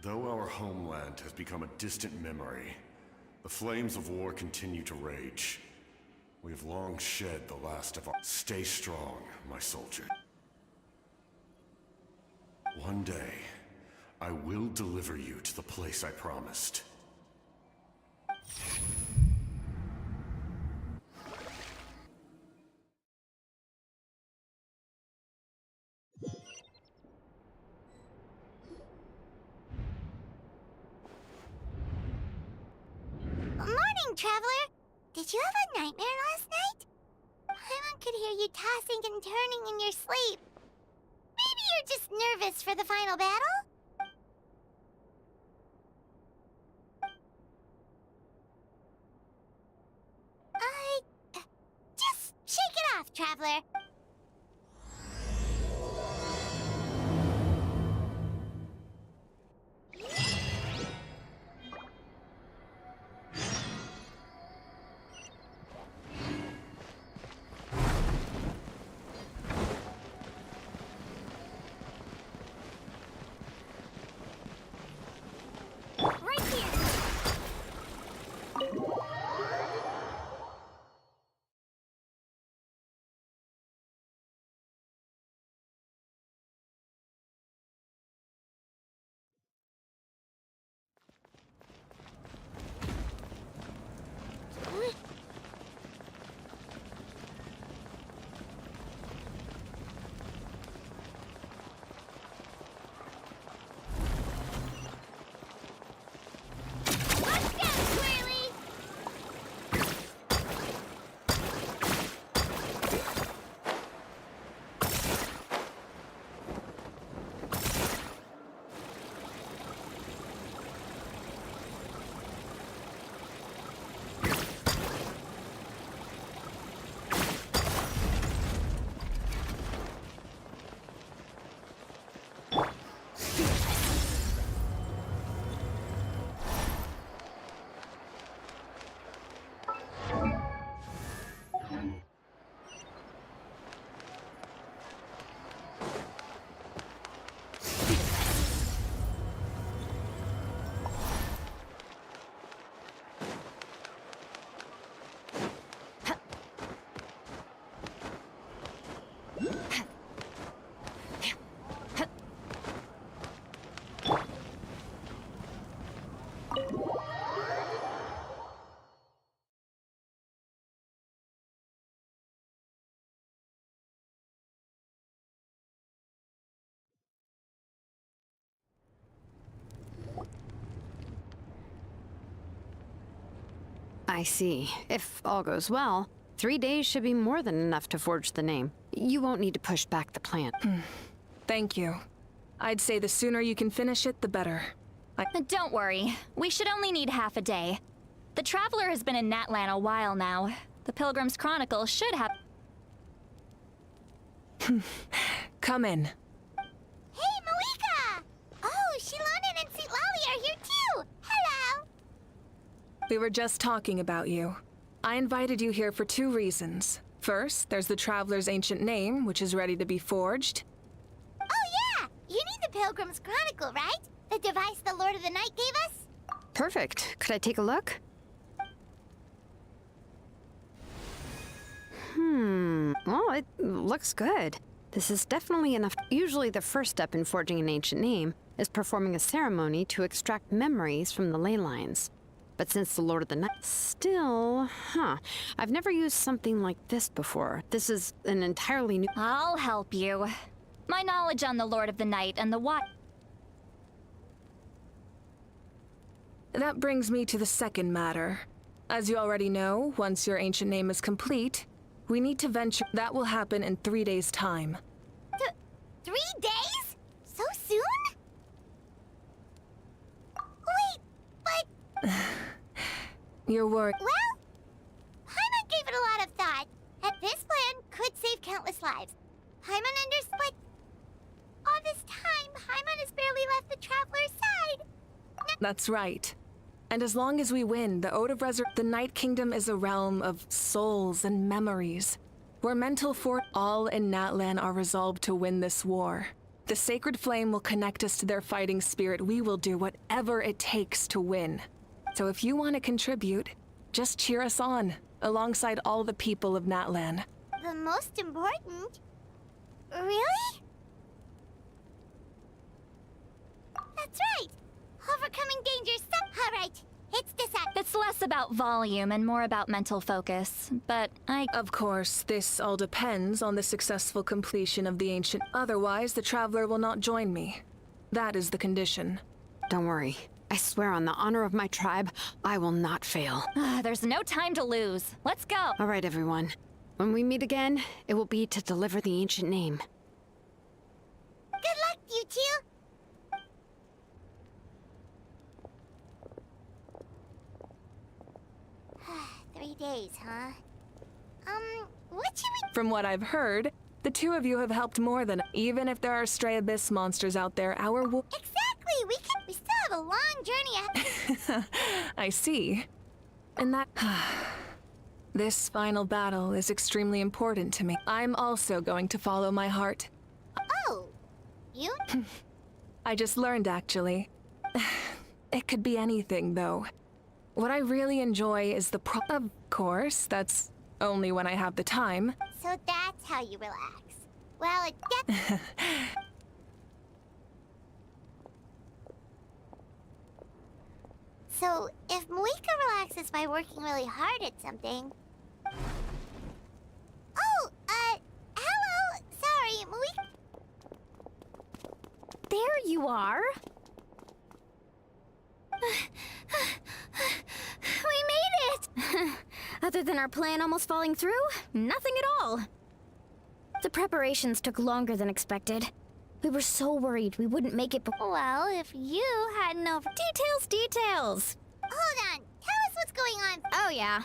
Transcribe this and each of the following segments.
Though our homeland has become a distant memory, the flames of war continue to rage. We have long shed the last of our... Stay strong, my soldier. One day, I will deliver you to the place I promised. Morning, traveler! Did you have a nightmare last night? Paimon could hear you tossing and turning in your sleep. Maybe you're just nervous for the final battle? Just shake it off, traveler. Right here. I see. If all goes well, 3 days should be more than enough to forge the name. You won't need to push back the plant. Thank you. I'd say the sooner you can finish it, the better. Don't worry. We should only need half a day. The Traveler has been in Natlan a while now. The Pilgrim's Chronicle should have... Come in. Hey, Malika! Oh, Shilonen and Sweet Lolly are here too! Hello! We were just talking about you. I invited you here for 2 reasons. First, there's the Traveler's ancient name, which is ready to be forged. Oh yeah! You need the Pilgrim's Chronicle, right? The device the Lord of the Night gave us? Perfect. Could I take a look? Well, it looks good. This is definitely enough. Usually the first step in forging an ancient name is performing a ceremony to extract memories from the ley lines. But since the Lord of the Night... Still, I've never used something like this before. This is an entirely new... I'll help you. My knowledge on the Lord of the Night and the what... That brings me to the second matter. As you already know, once your ancient name is complete, we need to venture... That will happen in 3 days' time. 3 days? So soon? Wait, but... You're worried... Well, Paimon gave it a lot of thought, and this plan could save countless lives. Paimon understood, but... all this time, Paimon has barely left the Traveler's side. That's right. And as long as we win, the Ode of the Night Kingdom is a realm of souls and memories, where mental all in Natlan are resolved to win this war. The sacred flame will connect us to their fighting spirit. We will do whatever it takes to win. So if you want to contribute, just cheer us on, alongside all the people of Natlan. The most important? Really? That's right! Overcoming danger Alright, it's decided. It's less about volume and more about mental focus, but Of course, this all depends on the successful completion of the ancient. Otherwise, the Traveler will not join me. That is the condition. Don't worry. I swear on the honor of my tribe, I will not fail. There's no time to lose. Let's go. All right, everyone. When we meet again, it will be to deliver the ancient name. Good luck, you two! Three days, huh? What should we... From what I've heard, the two of you have helped more than... Even if there are stray abyss monsters out there, Exactly! We still have a long journey ahead. I see. And that... This final battle is extremely important to me. I'm also going to follow my heart. Oh, you? I just learned, actually. It could be anything, though. What I really enjoy is the Of course, that's only when I have the time. So that's how you relax. Well, it So, if Moika relaxes by working really hard at something... Oh, hello! Sorry, Moika... There you are. We made it! Other than our plan almost falling through, nothing at all. The preparations took longer than expected. We were so worried we wouldn't make it. Well, if you had no... Details! Hold on, tell us what's going on. Oh, yeah.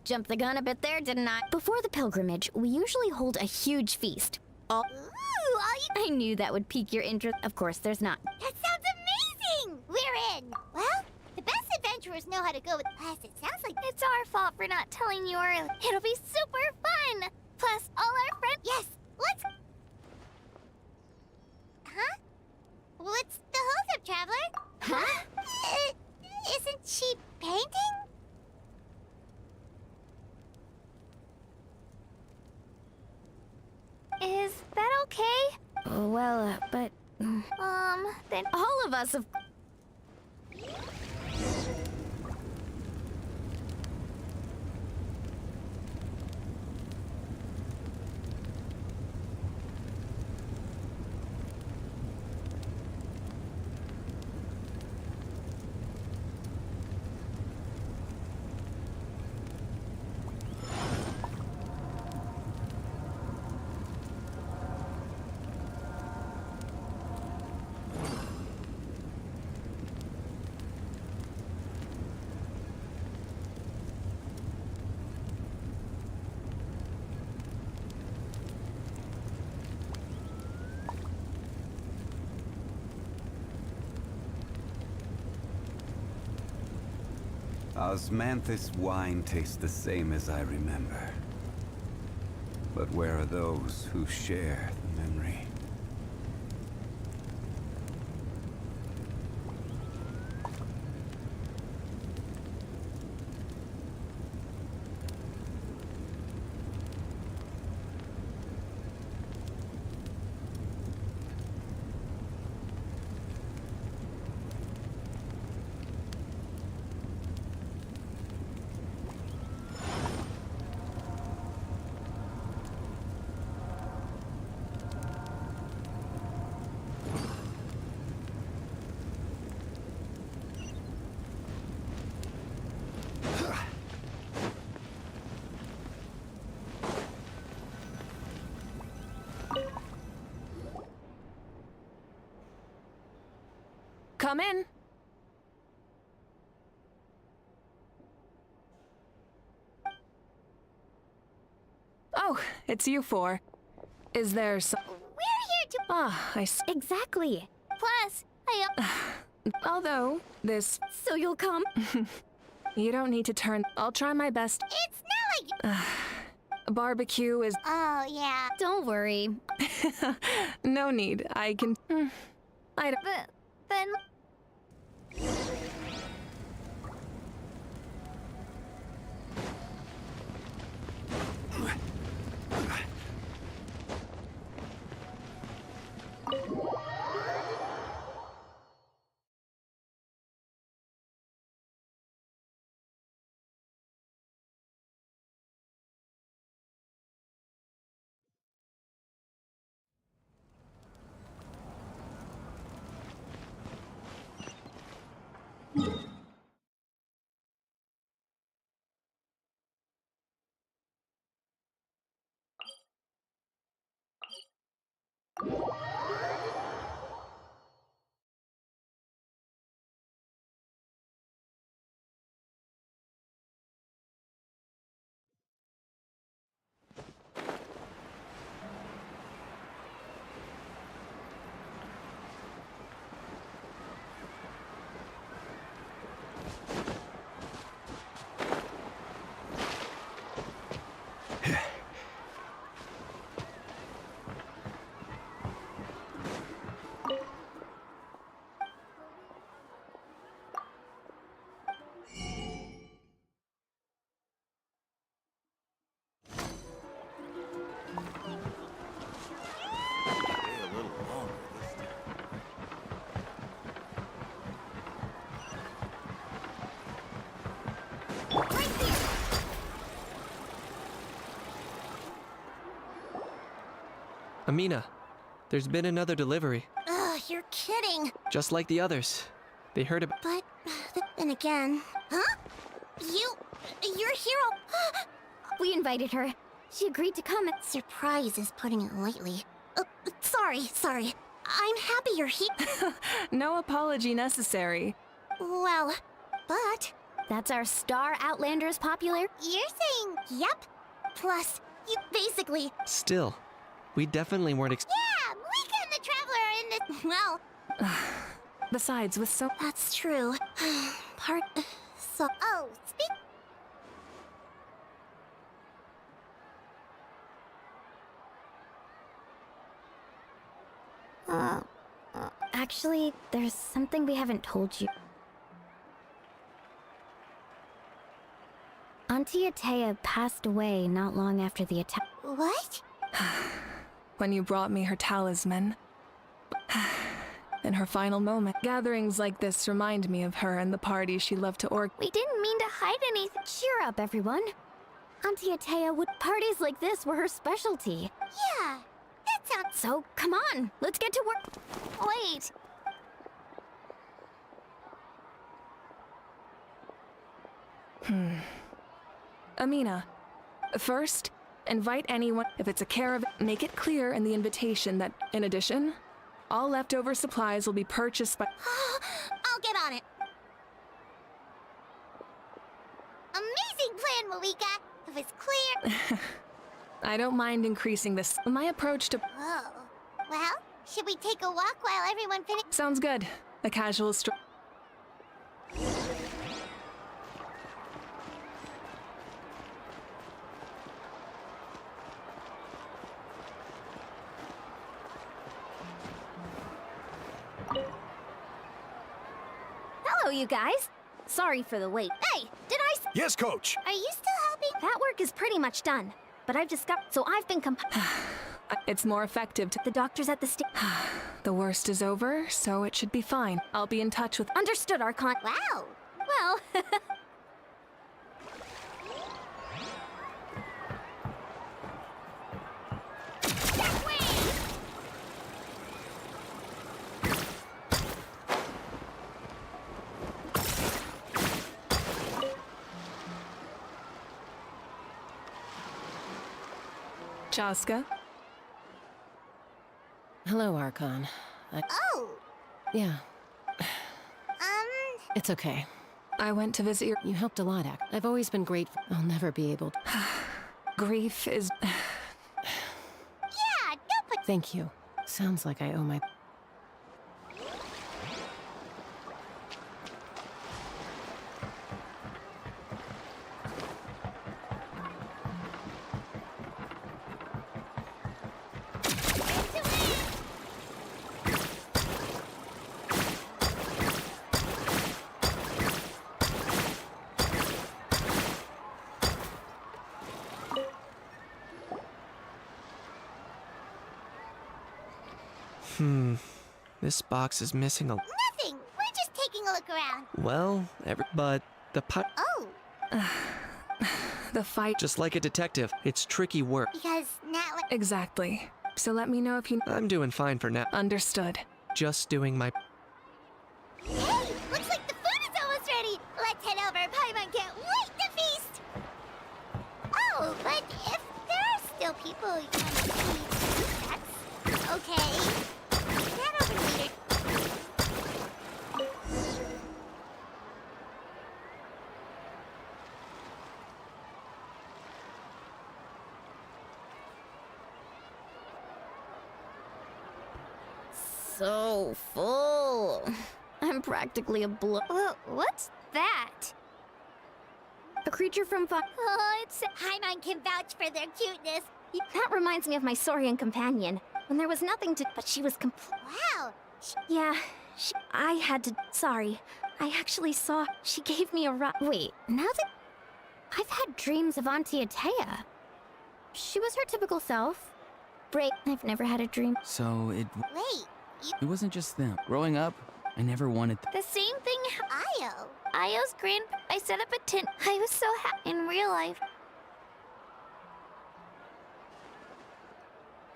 Jumped the gun a bit there, didn't I? Before the pilgrimage, we usually hold a huge feast. Ooh, I knew that would pique your interest. Of course, there's not. That sounds amazing! We're in! Well, the best adventurers know how to go with the past. It sounds like It's our fault for not telling you early. It'll be super fun! Plus, all our friends. Yes, let's... Huh? What's the holdup, Traveler? Huh? Isn't she painting? Is that okay? Well, but... Then... All of us have... Osmanthus wine tastes the same as I remember. But where are those who share the memory? Come in. Oh, it's you four. Is there some... We're here to... Ah, I see. Exactly. Plus, Although, this... So you'll come? You don't need to turn... I'll try my best. It's not like... A barbecue is... Oh, yeah. Don't worry. No need. I can... I don't... But then... Amina, there's been another delivery. Ugh, you're kidding. Just like the others. They heard about... But then again... Huh? You're a hero. We invited her. She agreed to come. Surprise is putting it lightly. Sorry. I'm happy you're here. No apology necessary. Well, but... That's our star Outlander's popular. You're saying yep? Plus, you basically... Still, we definitely weren't Yeah, Malika and the Traveler are in this... Well... Besides, with so... That's true. Speak... Actually, there's something we haven't told you. Auntie Atea passed away not long after the attack. What? When you brought me her talisman. In her final moment. Gatherings like this remind me of her and the parties she loved to We didn't mean to hide anything. Cheer up, everyone. Auntie Atea would... Parties like this were her specialty. Yeah, that sounds... So, come on, let's get to work. Wait. Amina, first, invite anyone. If it's a caravan, make it clear in the invitation that, in addition, all leftover supplies will be purchased by... I'll get on it. Amazing plan, Malika. It was clear. I don't mind increasing this. My approach to... Oh. Well, should we take a walk while everyone finishes? Sounds good. A casual stroll. Hello, you guys. Sorry for the wait. Hey, did I... Yes, Coach! Are you still helping? That work is pretty much done. But I've discovered... So I've been It's more effective to... The doctor's at the The worst is over, so it should be fine. I'll be in touch with... Understood, Archon. Wow. Well... Chaska? Hello, Archon. Oh. Yeah, it's okay. I went to visit your... You helped a lot, I've always been grateful. I'll never be able to... Grief is... Yeah, don't put... Thank you. Sounds like I owe my... This box is missing a. Nothing. We're just taking a look around. Well, but the Oh, The fight. just like a detective, it's tricky work. because Nat. Exactly. So let me know if you. I'm doing fine for now. Understood. Just doing my. Hey, looks like the food is almost ready. Let's head over. Paimon can't wait to feast. Oh, but if there are still people you want to see, that's okay. That over later. So full. I'm practically a What's that? A creature from Oh, it's Paimon can vouch for their cuteness. That reminds me of my Saurian companion. When there was nothing to. But she was Wow. Yeah, I had to. Sorry. I actually saw. She gave me a Wait, now that. I've had dreams of Auntie Atea. She was her typical self. I've never had a dream. So Wait, it wasn't just them. Growing up, I never wanted. The same thing. Io. Io's grand. I set up a tent. I was so happy in real life.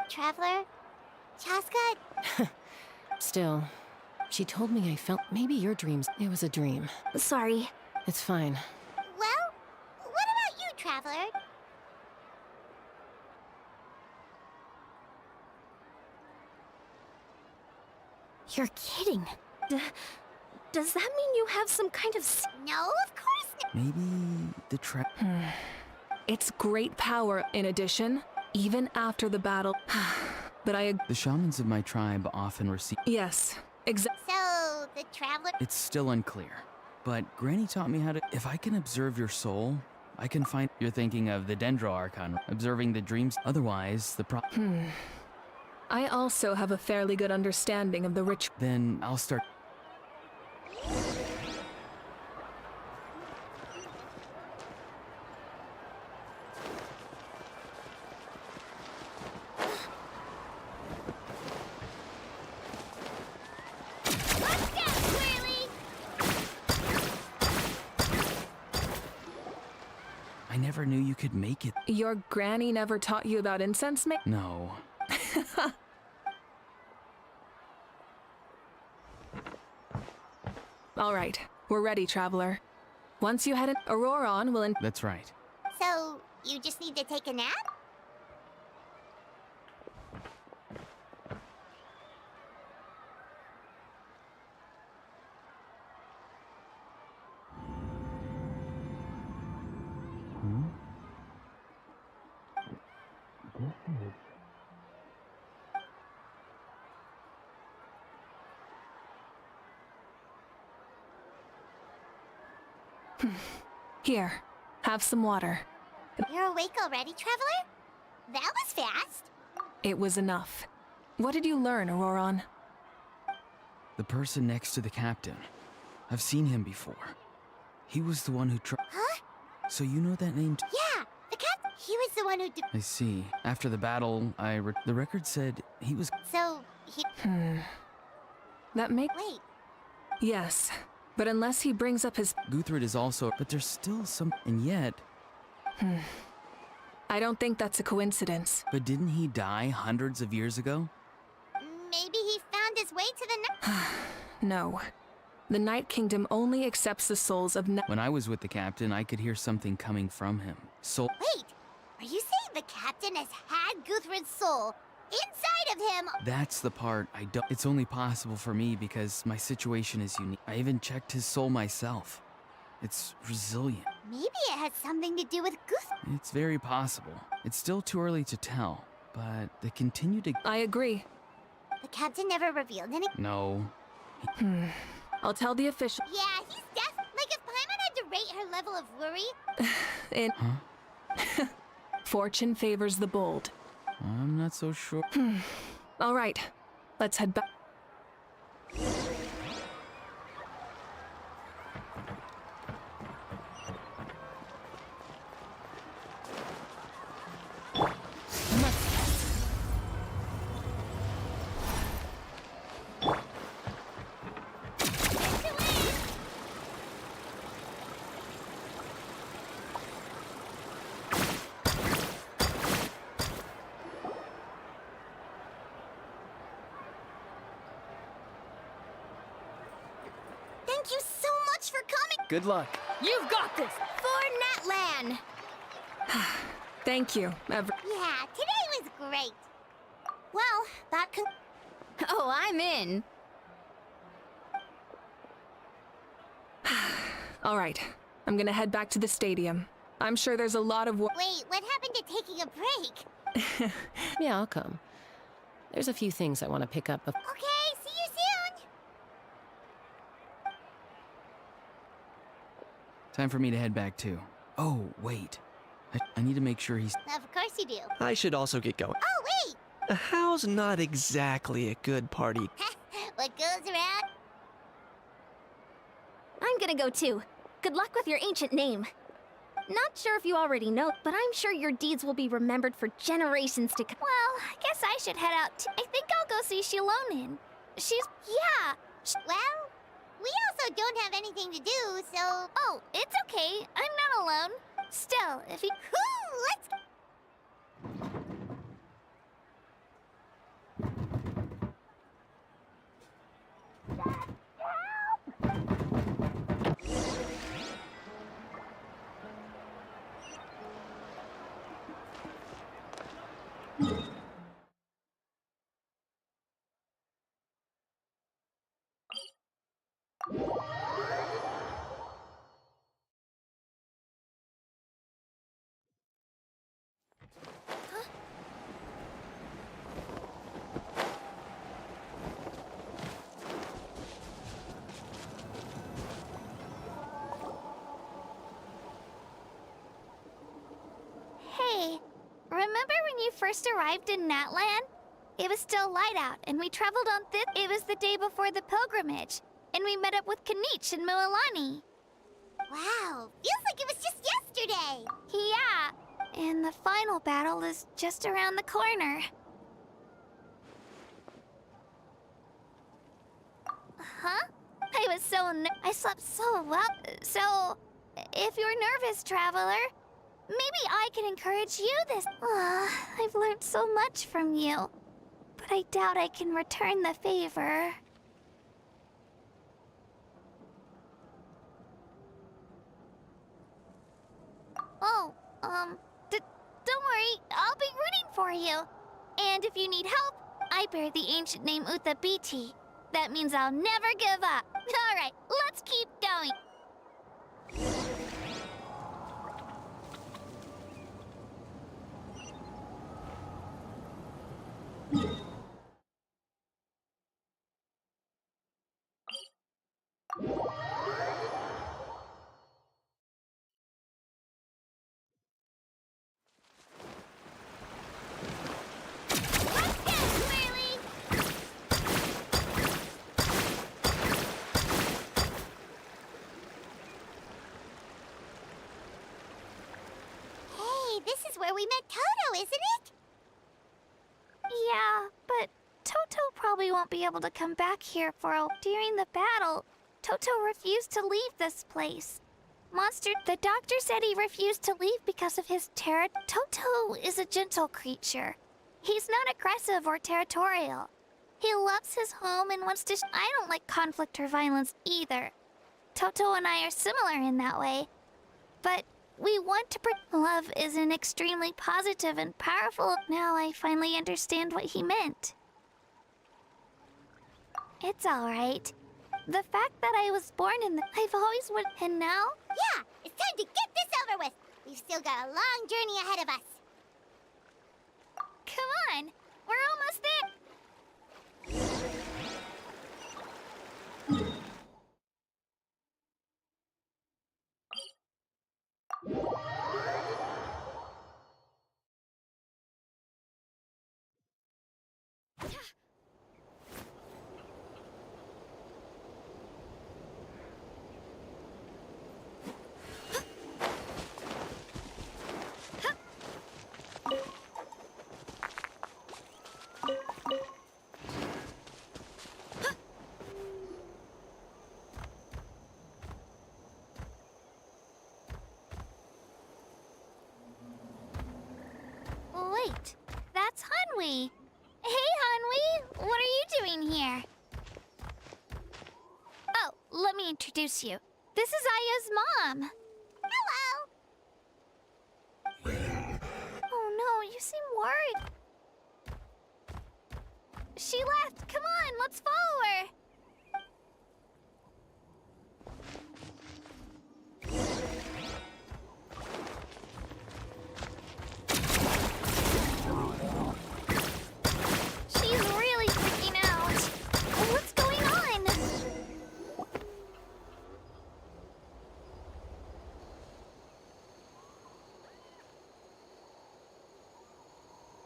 Traveler? Chaska? Still, she told me I felt maybe your dreams. It was a dream. Sorry. It's fine. Well, what about you, Traveler? You're kidding. Does that mean you have some kind of. No, of course not. Maybe the trap. It's great power, in addition, even after the battle. But The shamans of my tribe often receive. Yes, exactly. So, the Traveler. It's still unclear, but Granny taught me how to. If I can observe your soul, I can find. You're thinking of the Dendro Archon, observing the dreams. Otherwise, the I also have a fairly good understanding of the ritual. Then I'll start. Let's go, Swirly! I never knew you could make it. Your granny never taught you about incense No. All right, we're ready, Traveler. Once you head in, Auroron will. That's right. So, you just need to take a nap? Here, have some water. You're awake already, Traveler? That was fast. It was enough. What did you learn, Auroron? The person next to the captain. I've seen him before. He was the one who Huh? So you know that name? Yeah, the cat. He was the one who. I see. After the battle, the record said he was. So, he. That make. Wait. Yes, but unless he brings up his. Guthrid is also. But there's still some. And yet. I don't think that's a coincidence. But didn't he die hundreds of years ago? Maybe he found his way to the. No. The Night Kingdom only accepts the souls of. When I was with the captain, I could hear something coming from him. Soul. Wait, are you saying the captain has had Guthrid's soul inside of him? That's the part I don't. It's only possible for me because my situation is unique. I even checked his soul myself. It's resilient. Maybe it has something to do with Guthrid. It's very possible. It's still too early to tell, but they continue to. I agree. The captain never revealed any. No. I'll tell the official. Yeah, he's deaf. Like if Paimon had to rate her level of worry. In. Fortune favors the bold. I'm not so sure. All right, let's head back. Good luck. You've got this! For Natlan! Thank you, Yeah, today was great. Well, that can. Oh, I'm in. All right, I'm gonna head back to the stadium. I'm sure there's a lot of work. Wait, what happened to taking a break? Yeah, I'll come. There's a few things I want to pick up. Okay, see you soon. Time for me to head back too. Oh, wait. I need to make sure he's... Of course you do. I should also get going. Oh, wait! A how's not exactly a good party. What goes around? I'm gonna go too. Good luck with your ancient name. Not sure if you already know, but I'm sure your deeds will be remembered for generations to come. Well, I guess I should head out too. I think I'll go see Shilonin. Yeah. Well, we also don't have anything to do, so... Oh, it's okay. I'm not alone. Still, if you... Let's... Hey, remember when you first arrived in Natlan? It was still light out, and we traveled on It was the day before the pilgrimage, and we met up with Kanich and Mualani. Wow, feels like it was just yesterday. Yeah, and the final battle is just around the corner. Huh? I slept so well. So, if you're nervous, traveler, maybe I can encourage you this. I've learned so much from you, but I doubt I can return the favor. Oh, don't worry, I'll be rooting for you. And if you need help, I bear the ancient name Utabiti. That means I'll never give up. All right, let's keep going. This is where we met Toto, isn't it? Yeah, but Toto probably won't be able to come back here for a... During the battle, Toto refused to leave this place. The doctor said he refused to leave because of his terror. Toto is a gentle creature. He's not aggressive or territorial. He loves his home and wants to... I don't like conflict or violence either. Toto and I are similar in that way. But we want to... Love is an extremely positive and powerful... Now I finally understand what he meant. It's all right. The fact that I was born in the... I've always wanted... And now? Yeah, it's time to get this over with. We've still got a long journey ahead of us. Come on, we're almost there. Wait, that's Hanwi. Hey, Hanwi, what are you doing here? Oh, let me introduce you. This is Aya's mom. Hello. Oh no, you seem worried. She left. Come on, let's follow her. She's really freaking out. What's going on?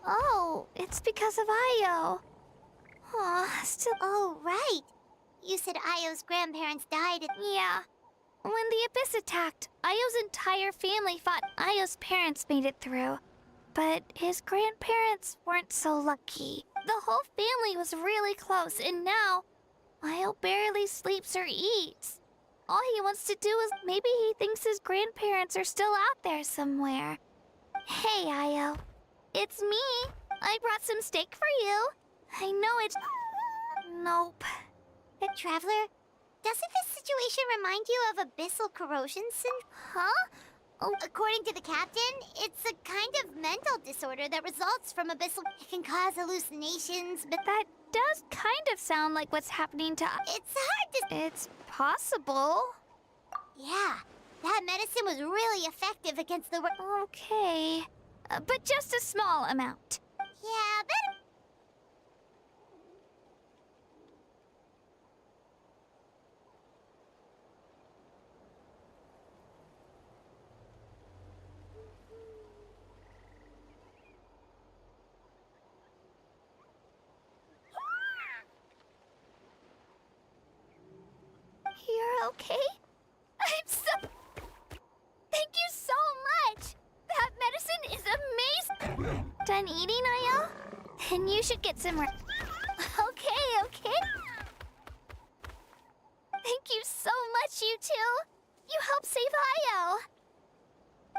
Oh, it's because of Io. Aw, still. Oh, right. You said Io's grandparents died at... Yeah. When the Abyss attacked, Io's entire family fought. Io's parents made it through. But his grandparents weren't so lucky. The whole family was really close, and now Io barely sleeps or eats. All he wants to do is maybe he thinks his grandparents are still out there somewhere. Hey, Io. It's me. I brought some steak for you. I know it's... Nope. The Traveler, doesn't this situation remind you of abyssal corrosion syndrome? Huh? Oh, according to the captain, it's a kind of mental disorder that results from abyssal... It can cause hallucinations, but That does kind of sound like what's happening to... it's hard to... It's possible. Yeah, that medicine was really effective against the... Okay. But just a small amount. Yeah, but... You're okay? I'm so... Thank you so much! That medicine is amazing! Done eating, Io? Then you should get some rest. Okay. Thank you so much, you two! You helped save Io!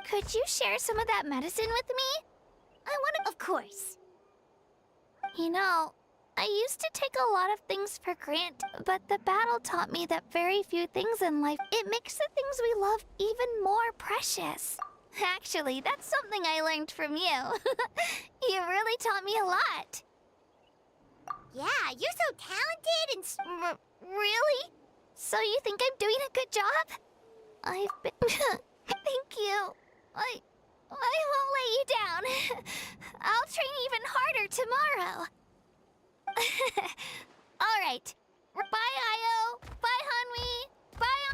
Could you share some of that medicine with me? I want to... Of course. You know, I used to take a lot of things for granted, but the battle taught me that very few things in life, it makes the things we love even more precious. Actually, that's something I learned from you. You really taught me a lot. Yeah, you're so talented and... Really? So you think I'm doing a good job? I've been... Thank you. I won't let you down. I'll train even harder tomorrow. All right. Bye, Io. Bye, Hanwi. Bye.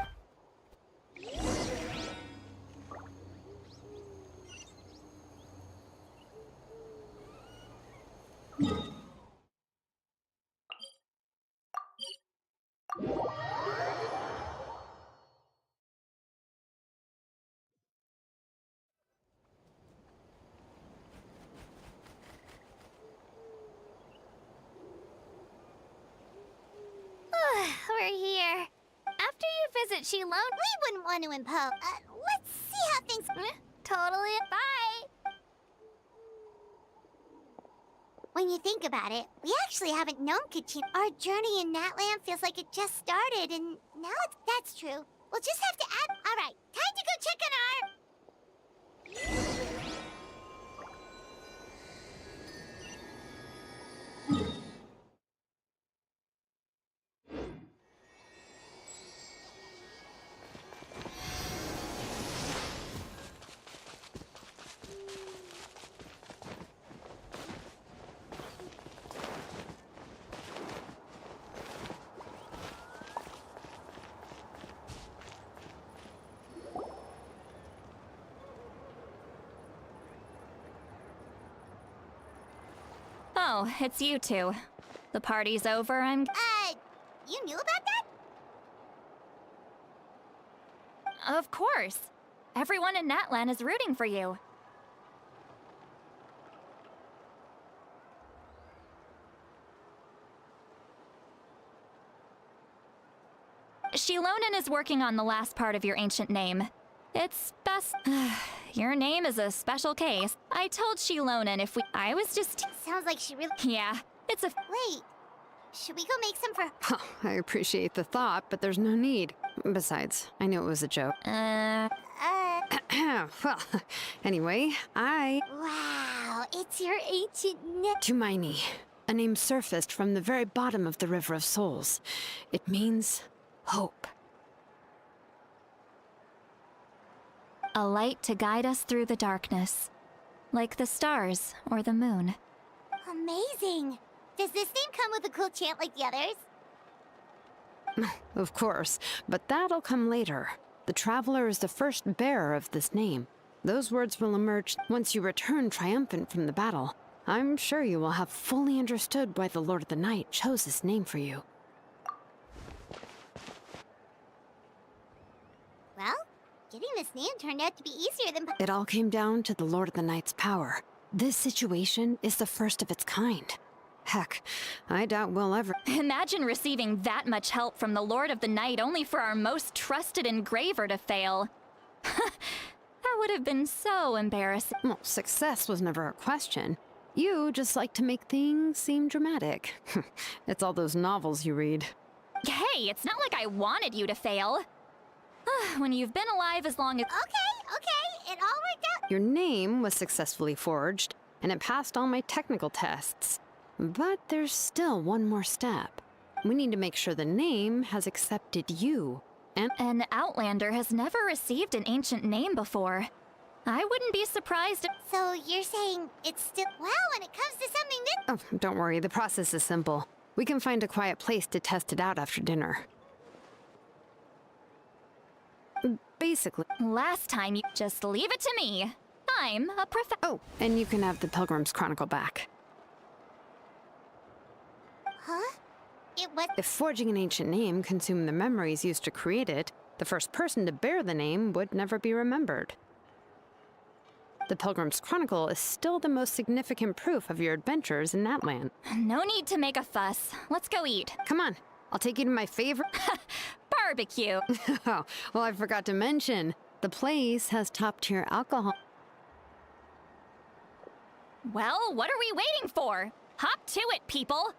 We're here. After you visit Shilone, We wouldn't want to impose... let's see how things... totally. Bye. When you think about it, we actually haven't known Kachin. Our journey in Natland feels like it just started, and now it's... That's true. We'll just have to add... All right, time to go check on our... Oh, it's you two. The party's over, You knew about that? Of course. Everyone in Natlan is rooting for you. Shilonen is working on the last part of your ancient name. It's best... Your name is a special case. I told Shilonen if we... I was just... Sounds like she really... Yeah, it's a... Wait. Should we go make some for... I appreciate the thought, but there's no need. Besides, I knew it was a joke. Uh, Well, anyway, wow, it's your ancient name. Tumaini. A name surfaced from the very bottom of the River of Souls. It means hope. A light to guide us through the darkness, like the stars or the moon. Amazing. Does this name come with a cool chant like the others? Of course, but that'll come later. The Traveler is the first bearer of this name. Those words will emerge once you return triumphant from the battle. I'm sure you will have fully understood why the Lord of the Night chose this name for you. Well, getting this name turned out to be easier than... It all came down to the Lord of the Night's power. This situation is the first of its kind. Heck, I doubt we'll ever... Imagine receiving that much help from the Lord of the Night only for our most trusted engraver to fail. That would have been so embarrassing. Well, success was never a question. You just like to make things seem dramatic. It's all those novels you read. Hey, it's not like I wanted you to fail. When you've been alive as long as... Okay, it all worked out. Your name was successfully forged, and it passed all my technical tests. But there's still one more step. We need to make sure the name has accepted you, and... An Outlander has never received an ancient name before. I wouldn't be surprised if... So you're saying it's still... Well, when it comes to something that... Oh, don't worry, the process is simple. We can find a quiet place to test it out after dinner. Basically... Last time you... Just leave it to me. I'm a Oh, and you can have the Pilgrim's Chronicle back. Huh? It was... If forging an ancient name consumed the memories used to create it, the first person to bear the name would never be remembered. The Pilgrim's Chronicle is still the most significant proof of your adventures in that land. No need to make a fuss. Let's go eat. Come on, I'll take you to my favorite... Barbecue. Oh, well, I forgot to mention, the place has top-tier alcohol. Well, what are we waiting for? Hop to it, people.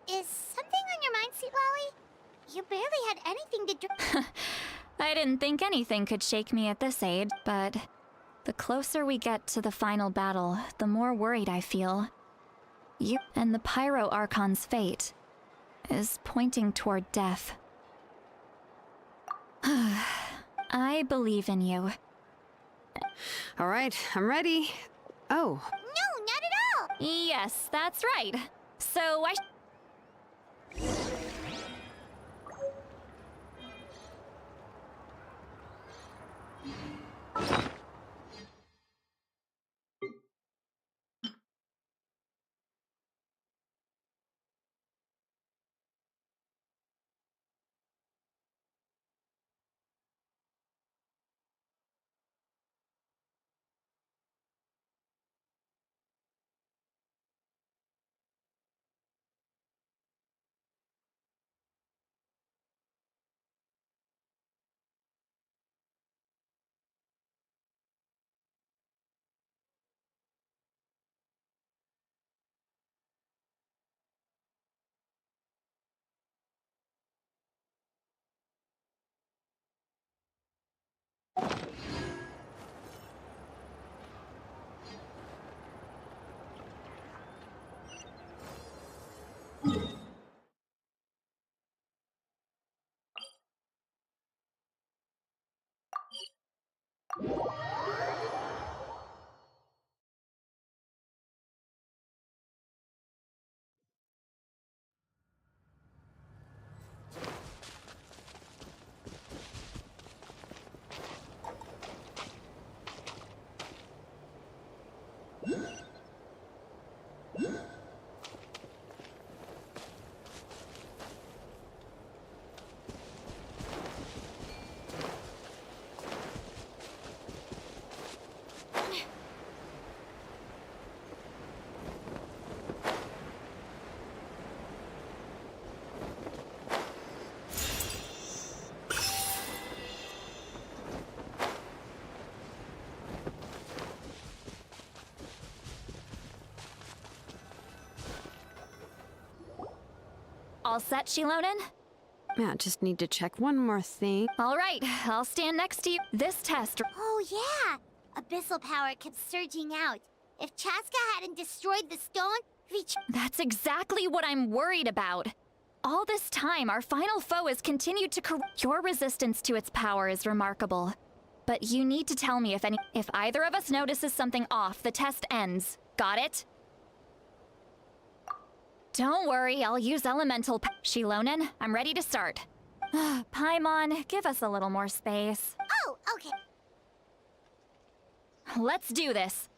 Is something on your mind, Sweet Lolly? You barely had anything to drink. I didn't think anything could shake me at this age, but the closer we get to the final battle, the more worried I feel. You and the Pyro Archon's fate is pointing toward death. I believe in you. All right, I'm ready. Oh. No, not at all! Yes, that's right. So I... All set, Shilonen? Yeah, just need to check one more thing. All right, I'll stand next to you. This test. Oh, yeah! Abyssal power kept surging out. If Chaska hadn't destroyed the stone, That's exactly what I'm worried about. All this time, our final foe has continued to Your resistance to its power is remarkable. But you need to tell me if either of us notices something off, the test ends. Got it? Don't worry, I'll use elemental Shilonen, I'm ready to start. Paimon, give us a little more space. Oh, okay. Let's do this.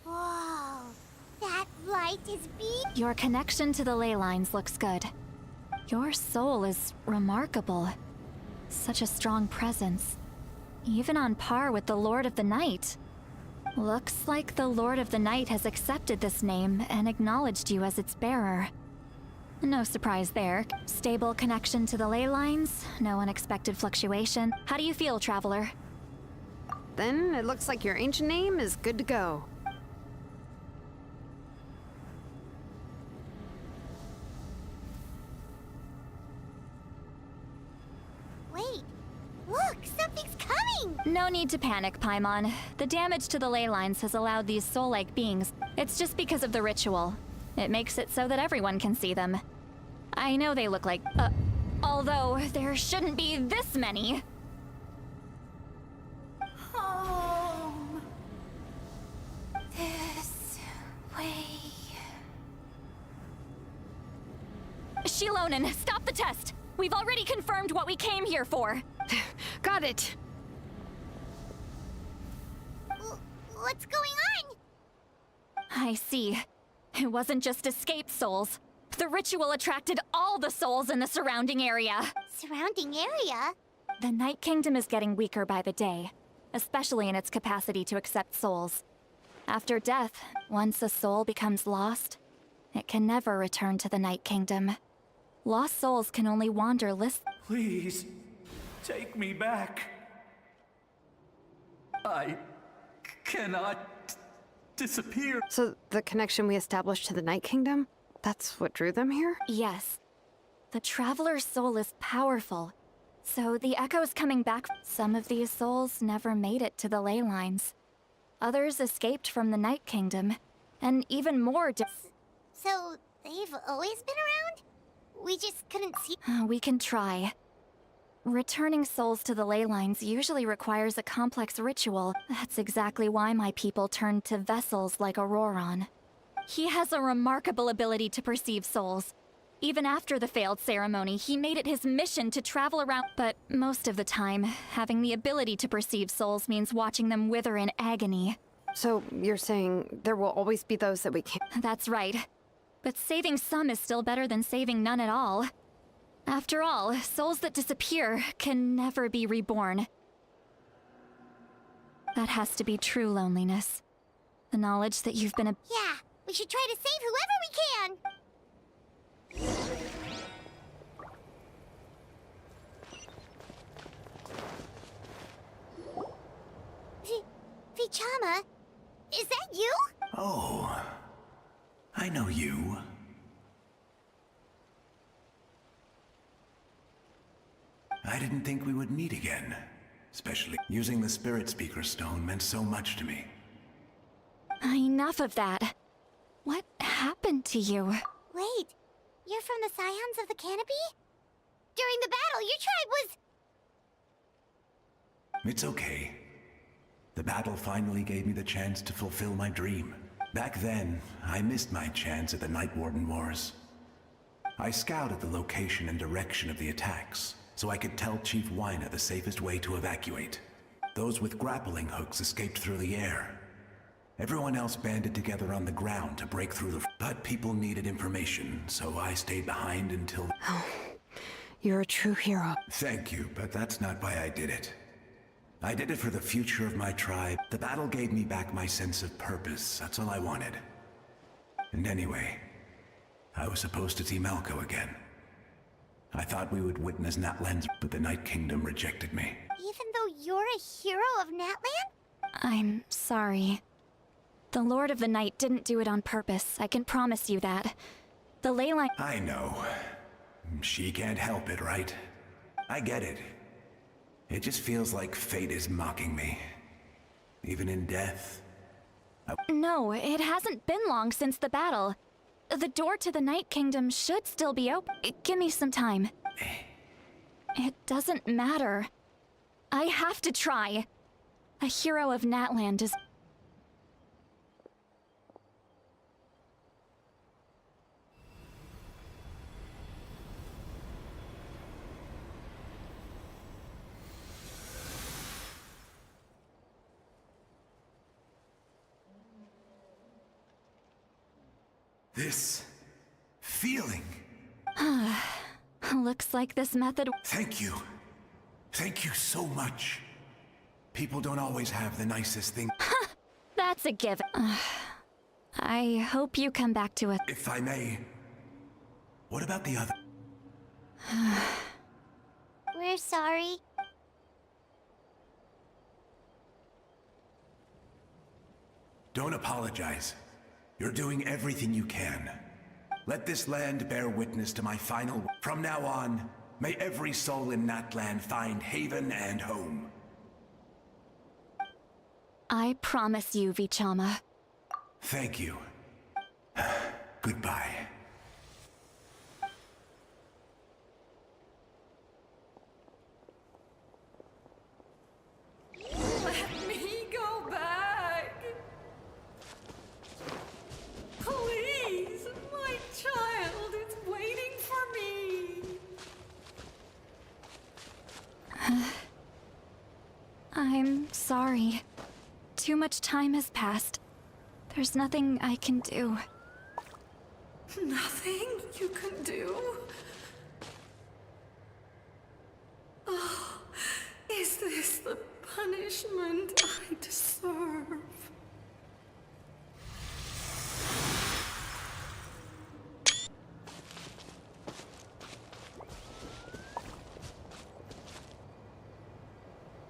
Whoa, that light is Your connection to the ley lines looks good. Your soul is remarkable. Such a strong presence. Even on par with the Lord of the Night. Looks like the Lord of the Night has accepted this name and acknowledged you as its bearer. No surprise there. Stable connection to the ley lines, no unexpected fluctuation. How do you feel, Traveler? Then it looks like your ancient name is good to go. Wait, look, something's coming! No need to panic, Paimon. The damage to the ley lines has allowed these soul-like beings. It's just because of the ritual. It makes it so that everyone can see them. I know they look like... although there shouldn't be this many. Home. This way. Shilonen, stop the test! We've already confirmed what we came here for. Got it! What's going on? I see. It wasn't just escaped souls. The ritual attracted all the souls in the surrounding area. Surrounding area? The Night Kingdom is getting weaker by the day, especially in its capacity to accept souls. After death, once a soul becomes lost, it can never return to the Night Kingdom. Lost souls can only wander Please, take me back. I cannot disappear. So the connection we established to the Night Kingdom? That's what drew them here? Yes. The Traveler's soul is powerful, so the echoes coming back. Some of these souls never made it to the ley lines. Others escaped from the Night Kingdom, and even more So, they've always been around? We just couldn't see. We can try. Returning souls to the ley lines usually requires a complex ritual. That's exactly why my people turned to vessels like Auroron. He has a remarkable ability to perceive souls. Even after the failed ceremony, he made it his mission to travel around. But most of the time, having the ability to perceive souls means watching them wither in agony. So you're saying there will always be those that we can't... That's right. But saving some is still better than saving none at all. After all, souls that disappear can never be reborn. That has to be true loneliness. The knowledge that you've been a... Yeah, we should try to save whoever we can! Vichama, is that you? Oh, I know you. I didn't think we would meet again. Especially using the Spirit Speaker Stone meant so much to me. Enough of that. What happened to you? Wait, you're from the Scions of the Canopy? During the battle, your tribe was... It's okay. The battle finally gave me the chance to fulfill my dream. Back then, I missed my chance at the Night Warden Wars. I scouted the location and direction of the attacks, so I could tell Chief Wyna the safest way to evacuate. Those with grappling hooks escaped through the air. Everyone else banded together on the ground to break through the... But people needed information, so I stayed behind until... Oh, you're a true hero. Thank you, but that's not why I did it. I did it for the future of my tribe. The battle gave me back my sense of purpose. That's all I wanted. And anyway, I was supposed to see Malco again. I thought we would witness Natlan's, but the Night Kingdom rejected me. Even though you're a hero of Natland? I'm sorry. The Lord of the Night didn't do it on purpose, I can promise you that. The ley line— I know. She can't help it, right? I get it. It just feels like fate is mocking me. Even in death. No, it hasn't been long since the battle. The door to the Night Kingdom should still be open. Give me some time. It doesn't matter. I have to try. A hero of Natland is— This feeling. Looks like this method— Thank you. Thank you so much. People don't always have the nicest thing. That's a given. I hope you come back to it. If I may, what about the other? We're sorry. Don't apologize. You're doing everything you can. Let this land bear witness to my final— From now on, may every soul in Natland find haven and home. I promise you, Vichama. Thank you. Goodbye. Let me go back. Please, my child is waiting for me. I'm sorry. Too much time has passed. There's nothing I can do. Nothing you can do? Oh, is this the punishment I deserve?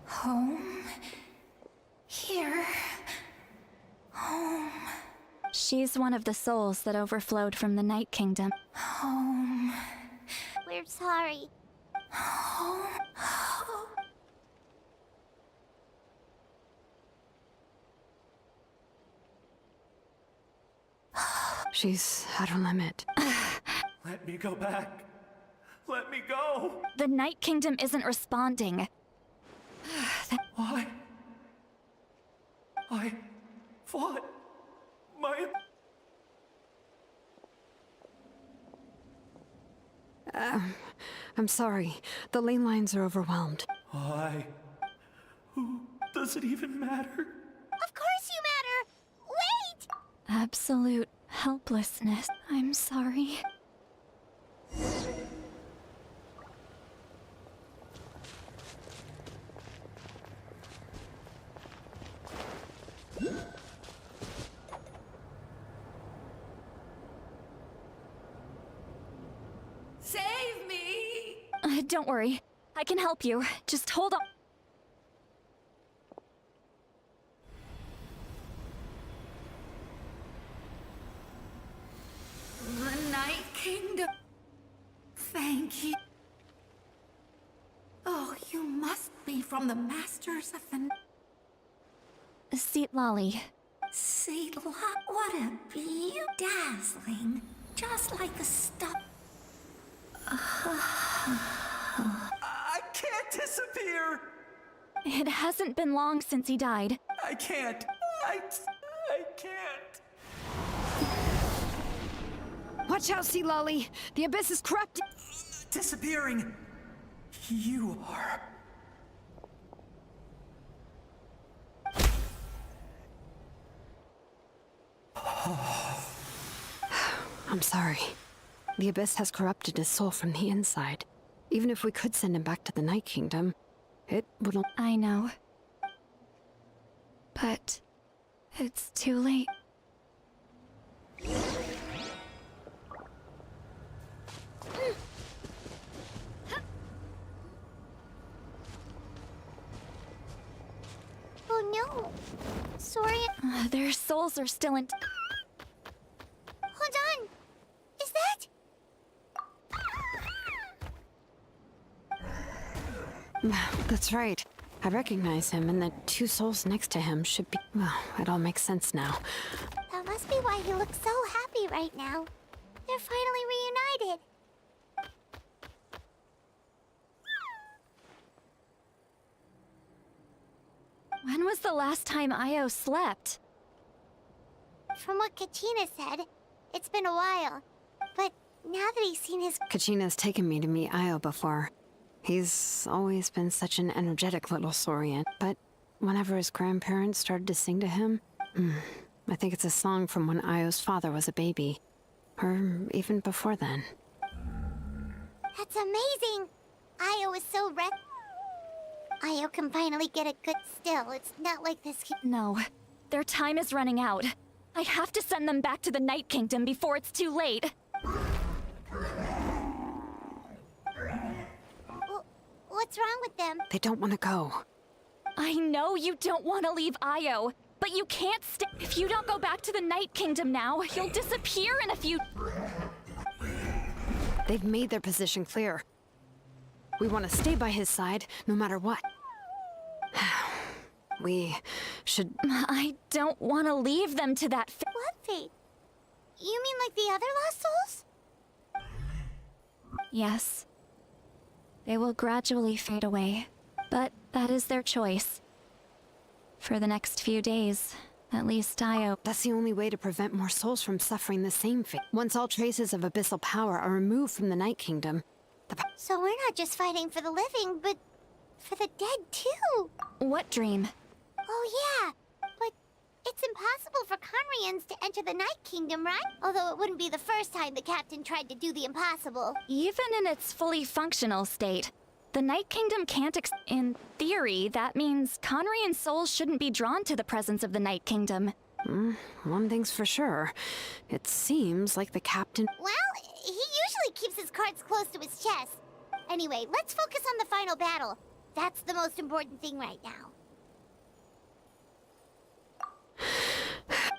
Home? Here? Home? She's one of the souls that overflowed from the Night Kingdom. Home? We're sorry. Home? She's at her limit. Let me go back. Let me go. The Night Kingdom isn't responding. Why? I fought my... I'm sorry. The ley lines are overwhelmed. Why? Who does it even matter? Of course you matter! Wait! Absolute helplessness. I'm sorry. Save me! Don't worry. I can help you. Just hold on. The Night Kingdom. Thank you. Oh, you must be from the Masters of the... Seat Lolly. See, what a beauty. Dazzling. Just like the stuff... I can't disappear! It hasn't been long since he died. I can't. I can't. Watch out, Sea Lolly! The abyss is corrupted! Disappearing. You are. I'm sorry. The abyss has corrupted his soul from the inside. Even if we could send him back to the Night Kingdom, it would... I know. But it's too late. Oh, sorry. Their souls are still in. Hold on. Is that? That's right. I recognize him, and the two souls next to him should be... Well, it all makes sense now. That must be why he looks so happy right now. They're finally reunited. When was the last time Io slept? From what Kachina said, it's been a while. But now that he's seen his... Kachina's taken me to meet Io before. He's always been such an energetic little Saurian, but whenever his grandparents started to sing to him, I think it's a song from when Io's father was a baby. Or even before then. That's amazing! Io is so red. Io can finally get a good still. It's not like this. No, their time is running out. I have to send them back to the Night Kingdom before it's too late. What's wrong with them? They don't want to go. I know you don't want to leave Io, but you can't stay. If you don't go back to the Night Kingdom now, you'll disappear in a few... They've made their position clear. We want to stay by his side, no matter what. We should... I don't want to leave them to that What fate? You mean like the other lost souls? Yes. They will gradually fade away, but that is their choice. For the next few days, at least Io... That's the only way to prevent more souls from suffering the same fate. Once all traces of abyssal power are removed from the Night Kingdom, So we're not just fighting for the living, but for the dead too. What dream? Oh yeah, but it's impossible for Conrians to enter the Night Kingdom, right? Although it wouldn't be the first time the captain tried to do the impossible. Even in its fully functional state, the Night Kingdom can't In theory, that means Conrian souls shouldn't be drawn to the presence of the Night Kingdom. One thing's for sure. It seems like the captain... Well, he usually keeps his cards close to his chest. Anyway, let's focus on the final battle. That's the most important thing right now.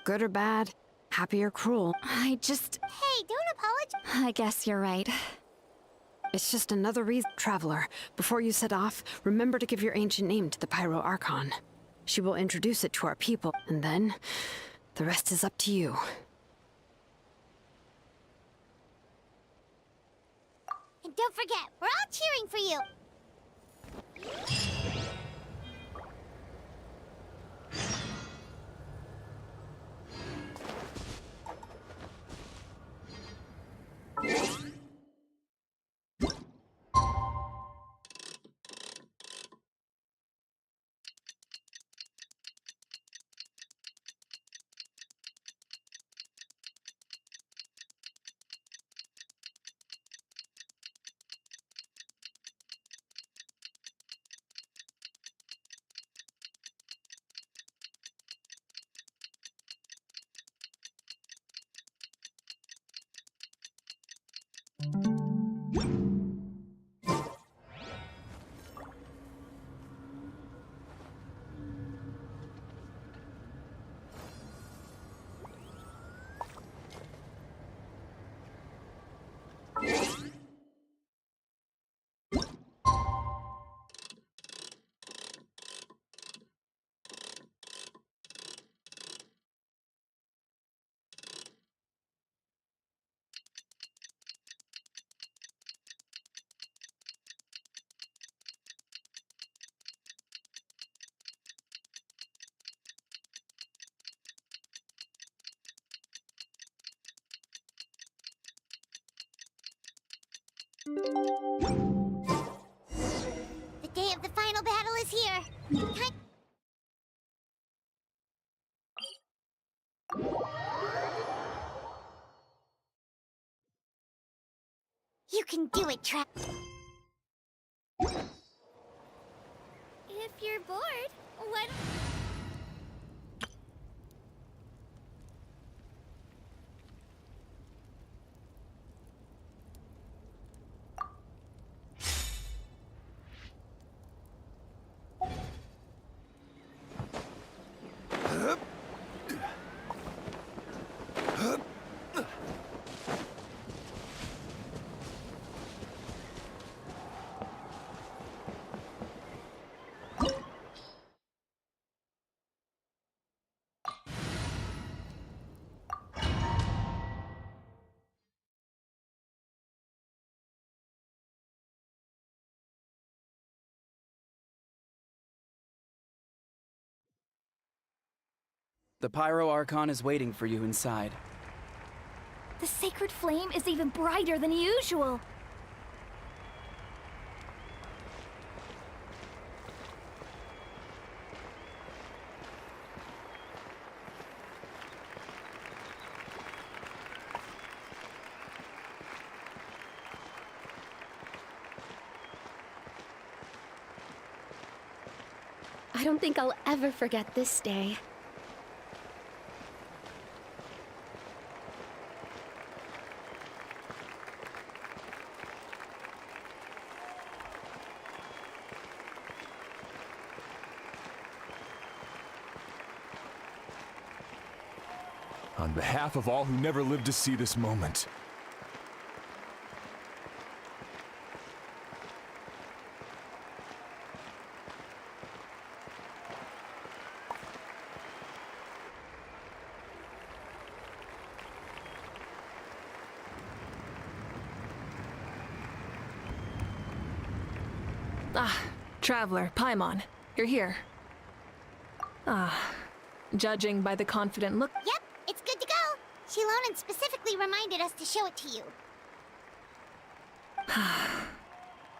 Good or bad, happy or cruel. I just... Hey, don't apologize. I guess you're right. It's just another reason. Traveler, before you set off, remember to give your ancient name to the Pyro Archon. She will introduce it to our people, and then the rest is up to you. And don't forget, we're all cheering for you. The day of the final battle is here. You can do it, Trap. If you're bored, what? The Pyro Archon is waiting for you inside. The sacred flame is even brighter than usual. I don't think I'll ever forget this day. On behalf of all who never lived to see this moment, Traveler, Paimon, you're here. Judging by the confident look. Yep, it's good to go. Shilonan specifically reminded us to show it to you.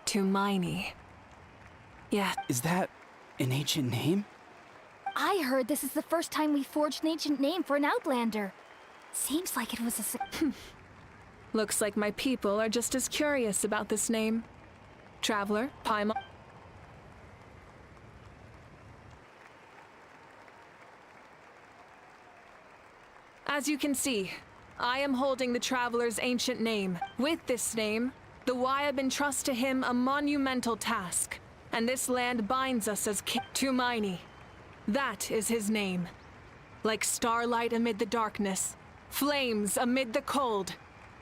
To Miney. Yeah. Is that an ancient name? I heard this is the first time we forged an ancient name for an Outlander. Seems like it was a... Looks like my people are just as curious about this name. Traveler, Paimon. As you can see, I am holding the Traveler's ancient name. With this name, the Wyab entrust to him a monumental task, and this land binds us as king to Miney. That is his name. Like starlight amid the darkness, flames amid the cold,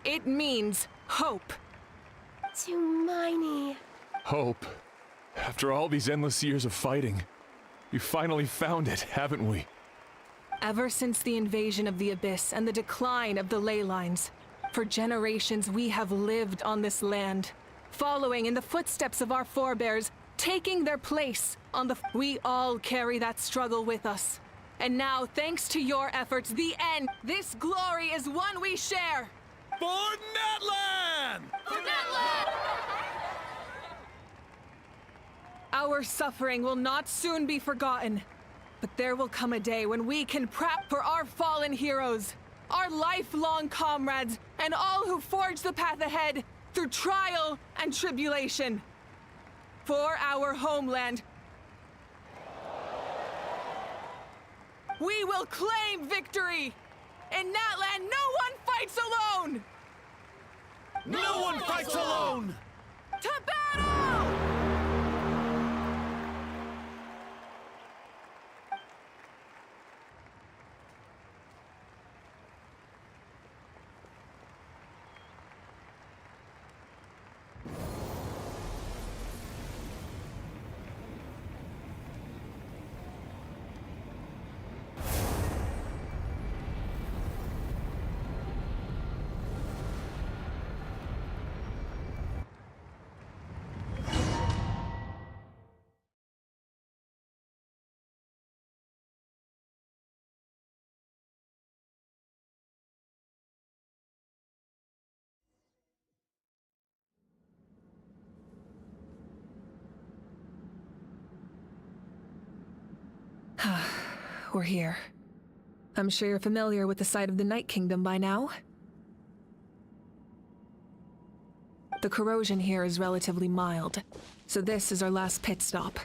it means hope. To Miney. hope. After all these endless years of fighting, we finally found it, haven't we? Ever since the invasion of the Abyss and the decline of the ley lines, for generations we have lived on this land, following in the footsteps of our forebears, taking their place on the... We all carry that struggle with us. And now, thanks to your efforts, the end, this glory is one we share! For Netland! For Netland! Our suffering will not soon be forgotten. But there will come a day when we can prep for our fallen heroes, our lifelong comrades, and all who forge the path ahead through trial and tribulation. For our homeland, we will claim victory! In Natland, no one fights alone! No one fights alone! To battle! We're here. I'm sure you're familiar with the site of the Night Kingdom by now. The corrosion here is relatively mild, so this is our last pit stop.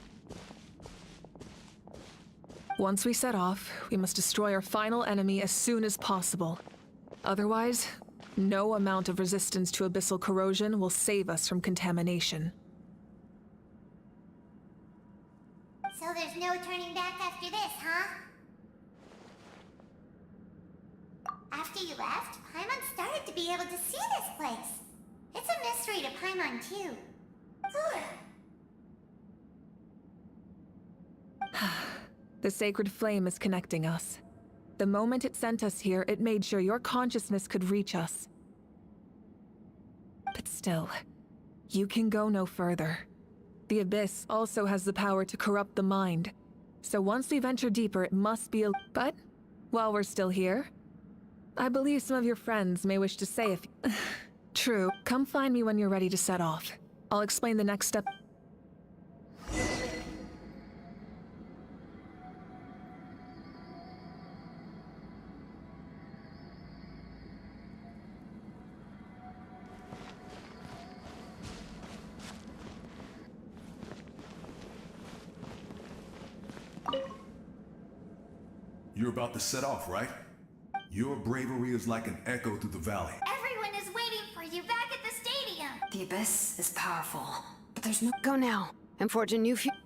Once we set off, we must destroy our final enemy as soon as possible. Otherwise, no amount of resistance to abyssal corrosion will save us from contamination. So there's no turning back after this, huh? After you left, Paimon started to be able to see this place. It's a mystery to Paimon, too. The sacred flame is connecting us. The moment it sent us here, it made sure your consciousness could reach us. But still, you can go no further. The Abyss also has the power to corrupt the mind. So once we venture deeper, it must be But While we're still here, I believe some of your friends may wish to say a few. True. Come find me when you're ready to set off. I'll explain the next step. You're about to set off, right? Your bravery is like an echo through the valley. Everyone is waiting for you back at the stadium. The abyss is powerful, but there's no go now and forge a new future.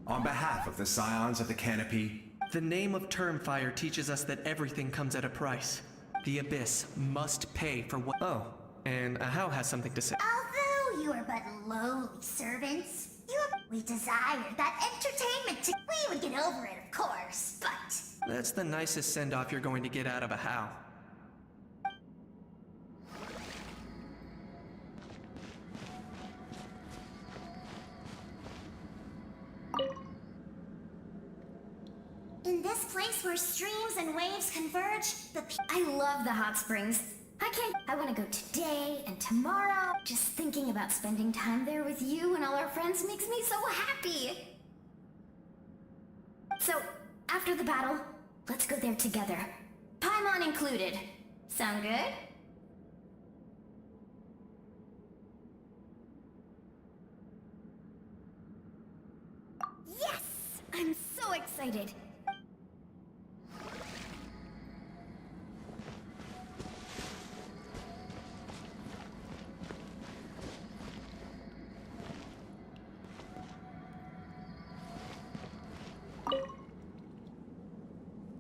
On behalf of the Scions of the Canopy, The name of Termfire teaches us that everything comes at a price. The Abyss must pay for what— Oh, and Ahau has something to say. Although you are but lowly servants, we desire that entertainment to— We would get over it, of course, but— That's the nicest send-off you're going to get out of Ahau. In this place where streams and waves converge, I love the hot springs. I want to go today and tomorrow. Just thinking about spending time there with you and all our friends makes me so happy. So, after the battle, let's go there together. Paimon included. Sound good? Yes! I'm so excited.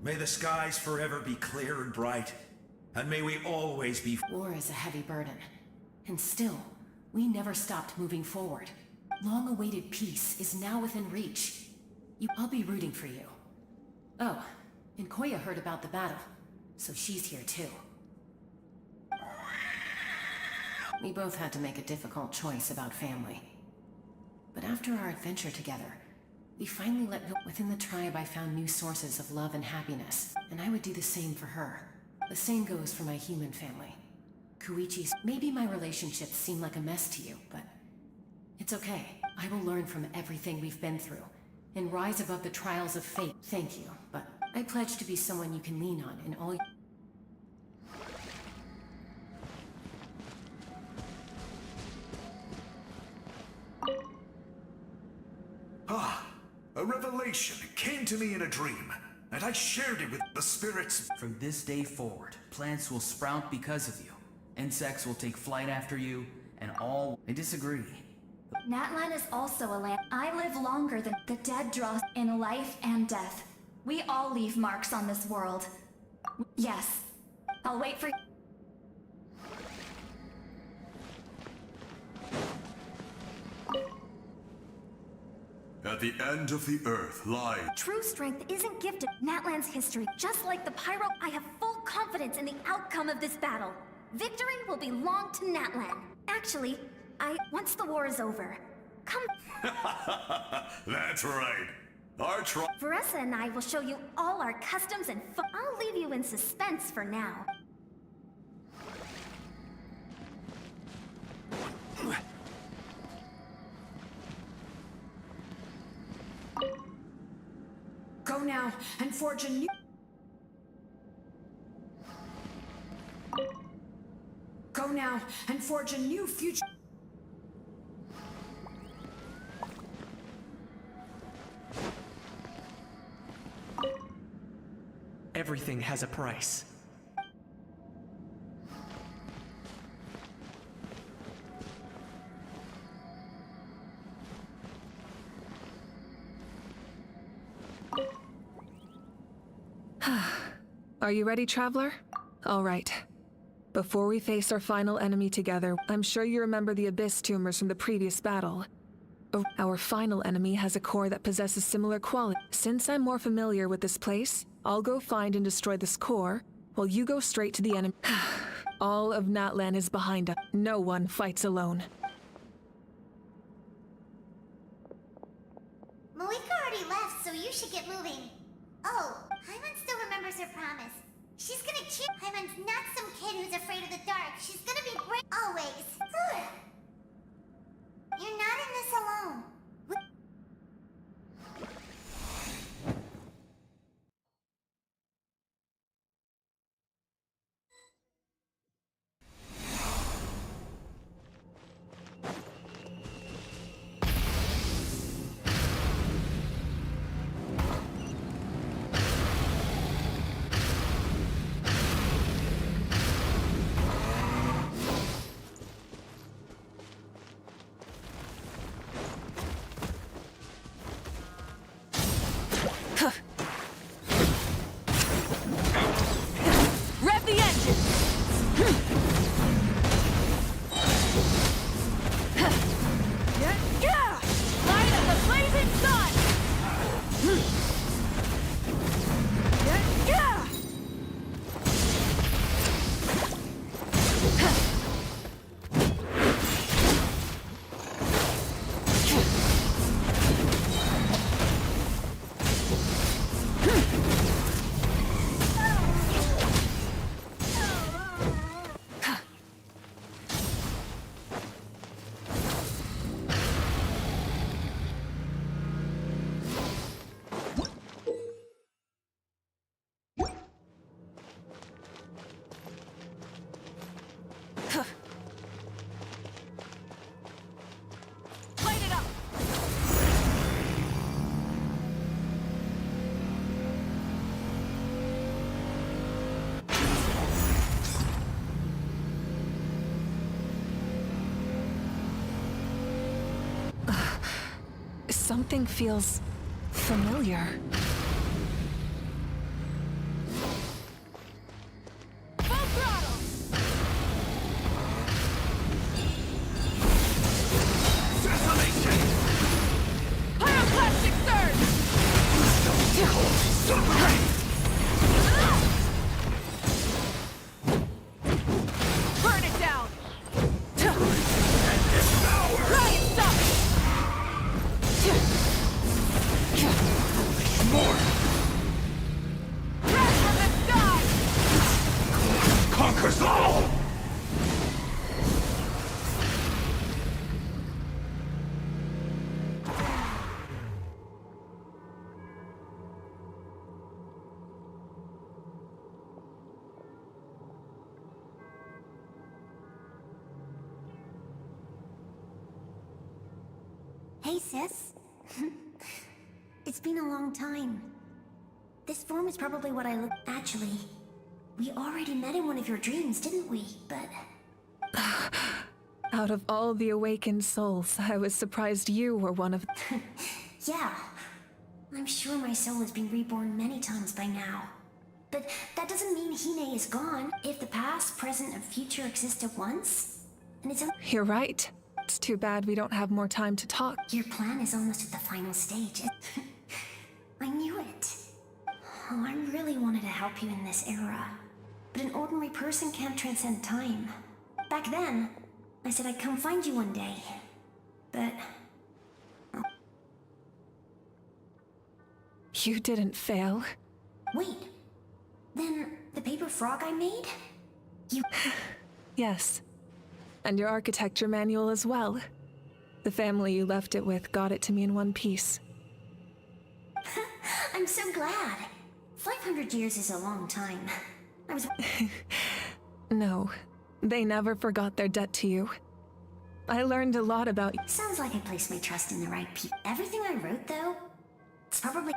may the skies forever be clear and bright, and may we always be— War is a heavy burden, and still, we never stopped moving forward. Long-awaited peace is now within reach. I'll be rooting for you. Oh, and Koya heard about the battle, so she's here too. We both had to make a difficult choice about family. But after our adventure together, we finally let go. Within the tribe, I found new sources of love and happiness, and I would do the same for her. The same goes for my human family. Koichi's— Maybe my relationships seem like a mess to you, but it's okay. I will learn from everything we've been through and rise above the trials of fate. Thank you, but I pledge to be someone you can lean on in all— A revelation came to me in a dream, and I shared it with the spirits. From this day forward, plants will sprout because of you. Insects will take flight after you, and all— I disagree. Natlan is also a land. I live longer than the dead draw in life and death. We all leave marks on this world. Yes. I'll wait for— At the end of the earth lies— True strength isn't gifted. Natlan's history, just like the Pyro, I have full confidence in the outcome of this battle. Victory will belong to Natlan. Actually, once the war is over, come— That's right. Our tribe— Veressa and I will show you all our customs and I'll leave you in suspense for now. Go now and forge a new— Go now and forge a new future— Everything has a price. Are you ready, traveler? All right. Before we face our final enemy together, I'm sure you remember the Abyss tumors from the previous battle. Our final enemy has a core that possesses similar qualities. Since I'm more familiar with this place, I'll go find and destroy this core, while you go straight to the enemy. All of Natlan is behind us. No one fights alone. Moika already left, so you should get moving. Oh, Hyman still remembers her promise. She's gonna cheer. Hyman's not some kid who's afraid of the dark. She's gonna be brave always. You're not in this alone. Rev the engine! Light of the blazing sun! Light it up! Something feels familiar. Full throttle! Pyroclastic surge! Burn it down! Right, stop! More! Crash from the sky! Conquers all! Hey, sis. It's been a long time. This form is probably what I look. Actually, we already met in one of your dreams, didn't we? But Out of all the awakened souls, I was surprised you were one of. yeah, I'm sure my soul has been reborn many times by now. But that doesn't mean Hine is gone. If the past, present, and future exist at once, and it's You're right. It's too bad we don't have more time to talk. your plan is almost at the final stage. I knew it. Oh, I really wanted to help you in this era. But an ordinary person can't transcend time. Back then, I said I'd come find you one day. But You didn't fail. wait. Then the paper frog I made? You Yes. And your architecture manual as well. The family you left it with got it to me in one piece. I'm so glad. 500 years is a long time. I was No, they never forgot their debt to you. I learned a lot about you. Sounds like I placed my trust in the right people. Everything I wrote, though, it's probably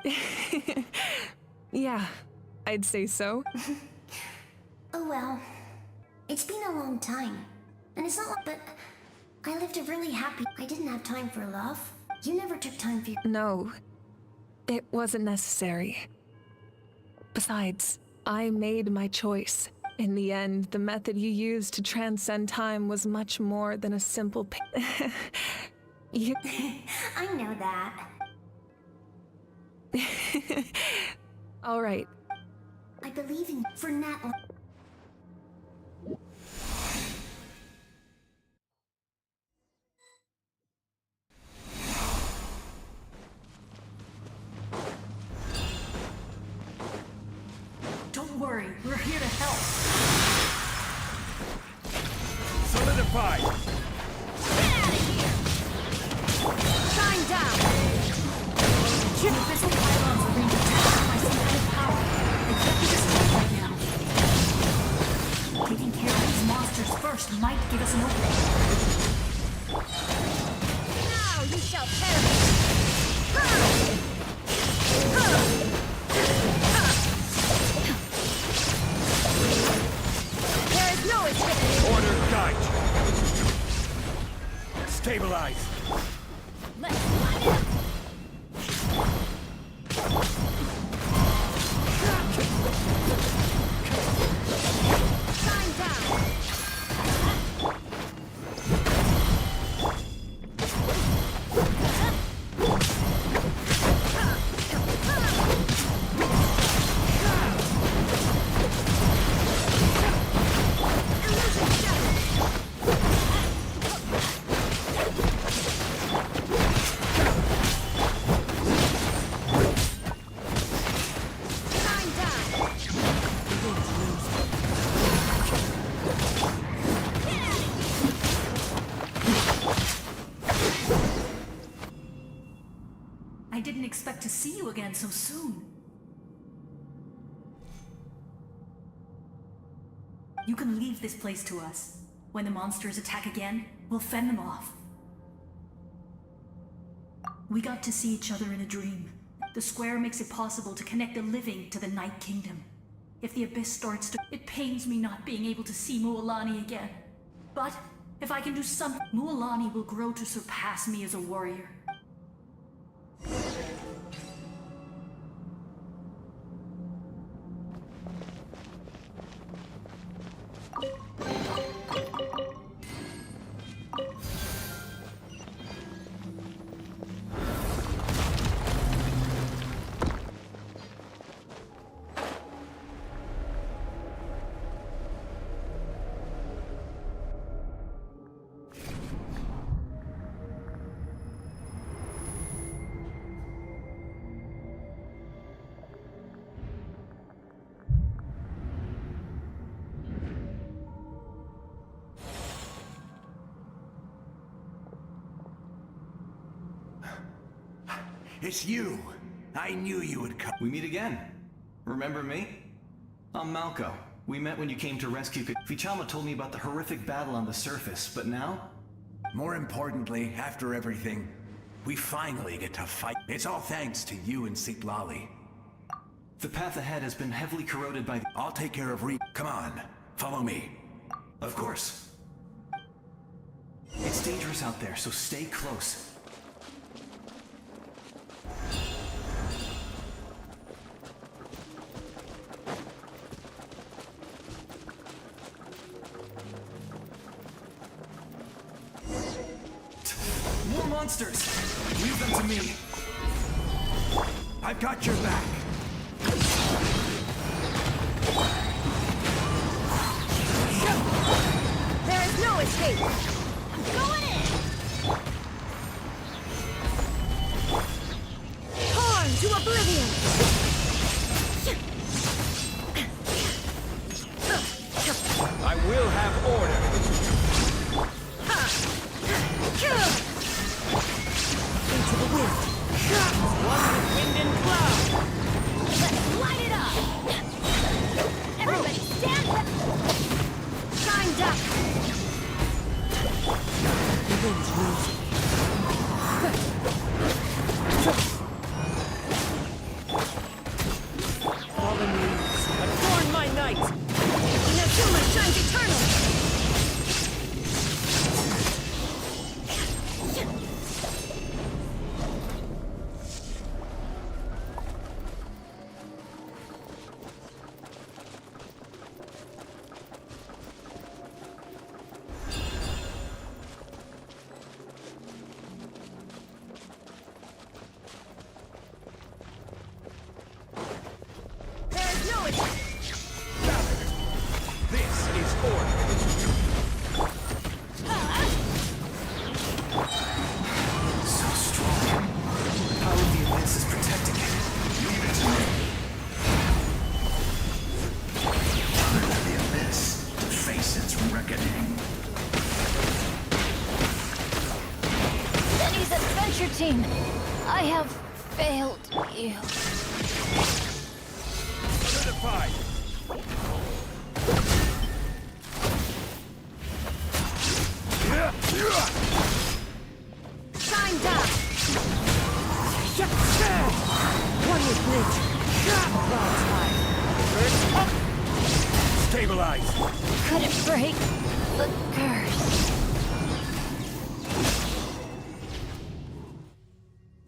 Yeah, I'd say so. oh well. It's been a long time. And it's not like, but I lived a really happy. I didn't have time for love. You never took time for your. No, it wasn't necessary. Besides, I made my choice. In the end, the method you used to transcend time was much more than a simple You... I know that. All right. I believe in for Nat. We're here to help. Solidified! Get out of here! Shine down! The abyssal pylons are being attacked by some kind of power. They can't be destroyed right now. Taking care of these monsters first might give us an opening. Now you shall perish! There is no escape! Order guide! Stabilize! Let's light it up! Shine down! I didn't expect to see you again so soon. You can leave this place to us. When the monsters attack again, we'll fend them off. We got to see each other in a dream. The square makes it possible to connect the living to the Night Kingdom. If the Abyss starts to... It pains me not being able to see Mualani again. But if I can do something, Mualani will grow to surpass me as a warrior. It's you. I knew you would come. We meet again. Remember me? I'm Malco. We met when you came to rescue... Vichama told me about the horrific battle on the surface, but now? More importantly, after everything, we finally get to fight. It's all thanks to you and Sitlali. The path ahead has been heavily corroded by... I'll take care of Come on, follow me. Of course. It's dangerous out there, so stay close. More monsters! Leave them to me. I've got your back. There is no escape! I'm going in! Torn to oblivion! I will have order! Into the wind! One with wind and cloud! Let's light it up! Everybody stand up! Shine down! The wind's rising. Fallen leaves, adorn my night! Inazuma shines eternal! This is order! So strong. The power of the Abyss is protecting it. Leave it to me. 13. I have failed you. Solidified. Shine down! One with glitch. Stabilize. Couldn't break the curse.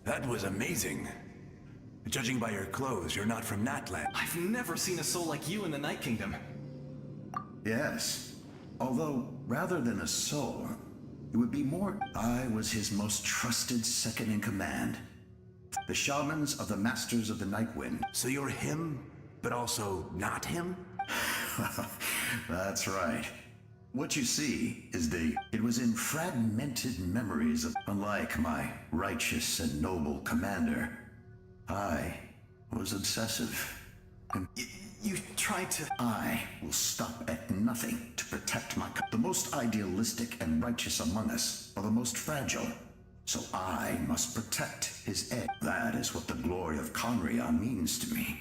That was amazing. Judging by your clothes, you're not from Natland. I've never seen a soul like you in the Night Kingdom. Yes. Although, rather than a soul, it would be more... I was his most trusted second-in-command. The shamans of the Masters of the Night Wind. So you're him, but also not him? That's right. What you see is It was in fragmented memories of... Unlike my righteous and noble commander, I was obsessive. And You tried to... I will stop at nothing to protect my... The most idealistic and righteous among us are the most fragile. So I must protect his edge. That is what the glory of Conria means to me.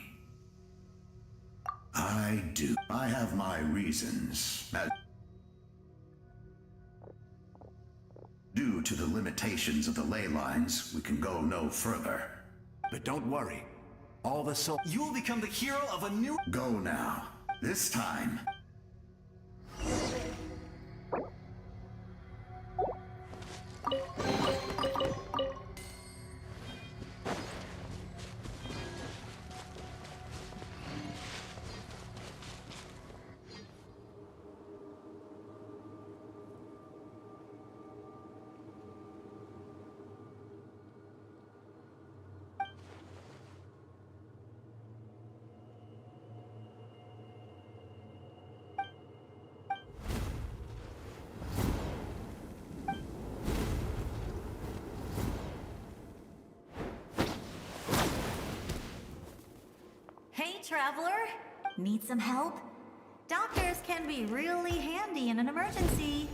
I do. I have my reasons. Due to the limitations of the ley lines, we can go no further. But don't worry. All the soul... You will become the hero of a new... Go now. This time. Hey, traveler! Need some help? Doctors can be really handy in an emergency.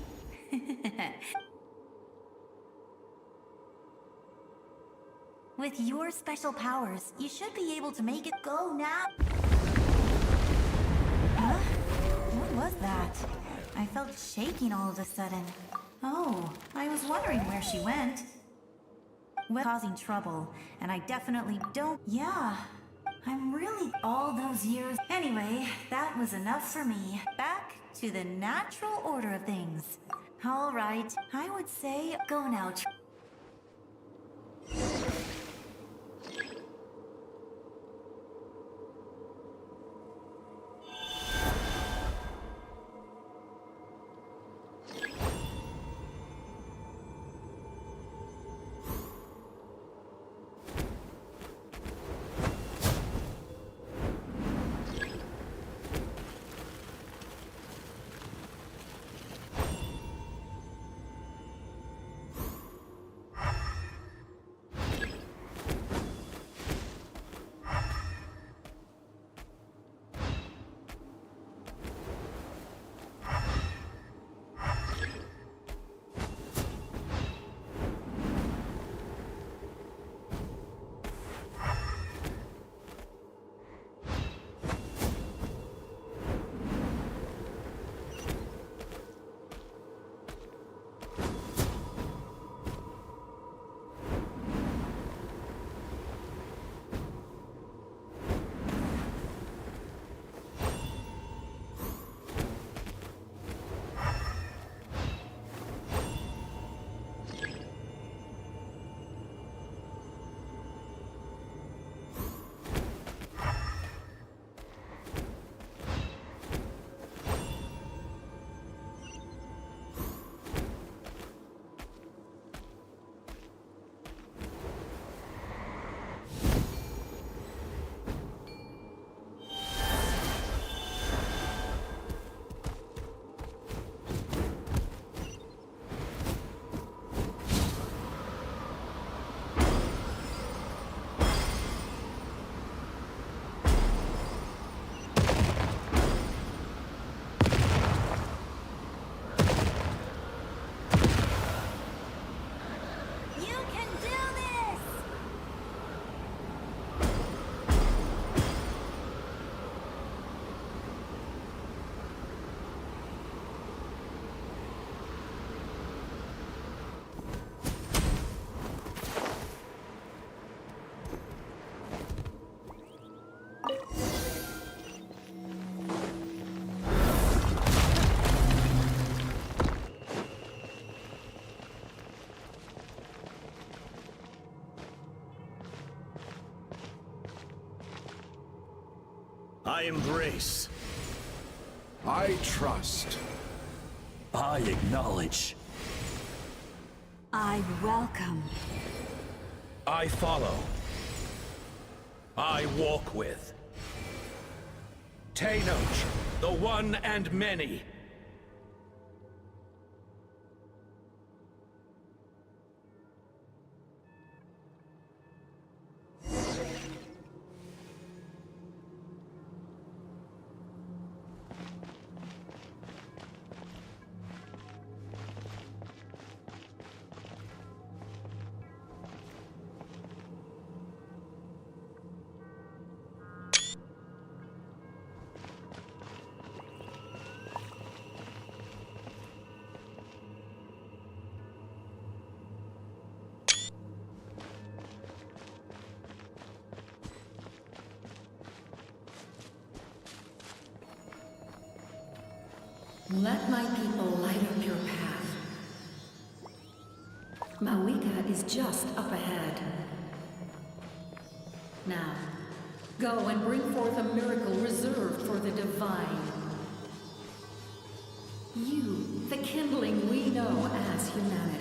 With your special powers, you should be able to make it go now. Huh? What was that? I felt shaking all of a sudden. Oh, I was wondering where she went. Well, causing trouble, and I definitely don't... Yeah. I'm really all those years. Anyway, that was enough for me. Back to the natural order of things. All right, I would say go now. I embrace. I trust. I acknowledge. I welcome. I follow. I walk with. Tenoch, the one and many. Let my people light up your path. Mawika is just up ahead. Now, go and bring forth a miracle reserved for the divine. You, the kindling we know as humanity.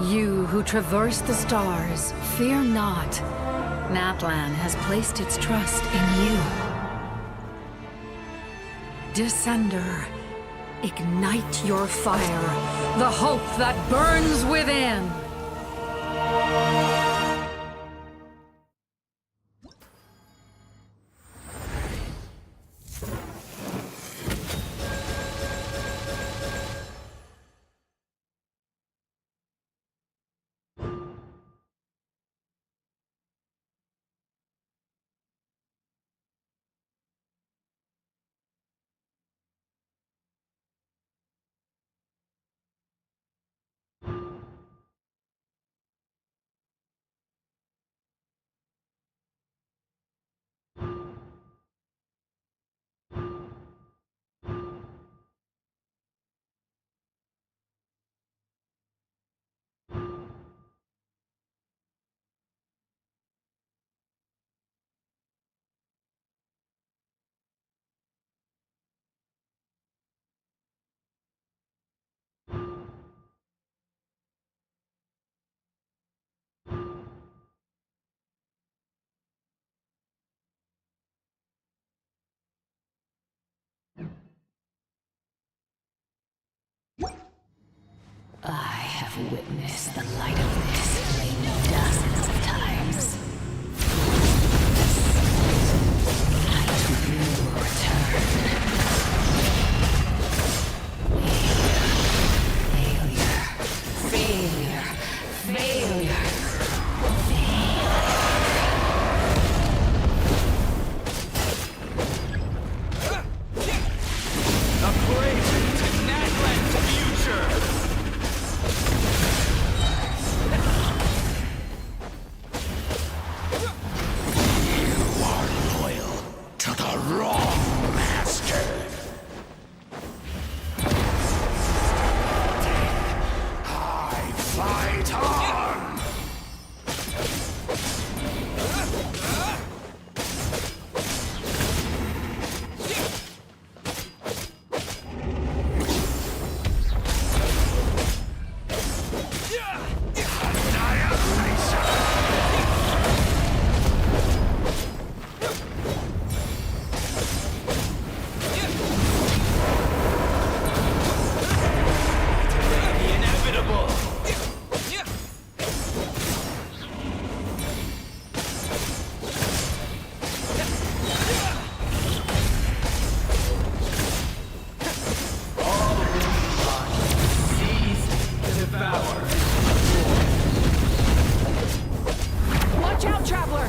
You who traverse the stars, fear not. Natlan has placed its trust in you. Descender, ignite your fire, the hope that burns within. I have witnessed the light of this flame dozens of times. Night will return. Failure. Failure. A praise to Natlan's future! To the wrong master. I fight on. Watch out, traveler!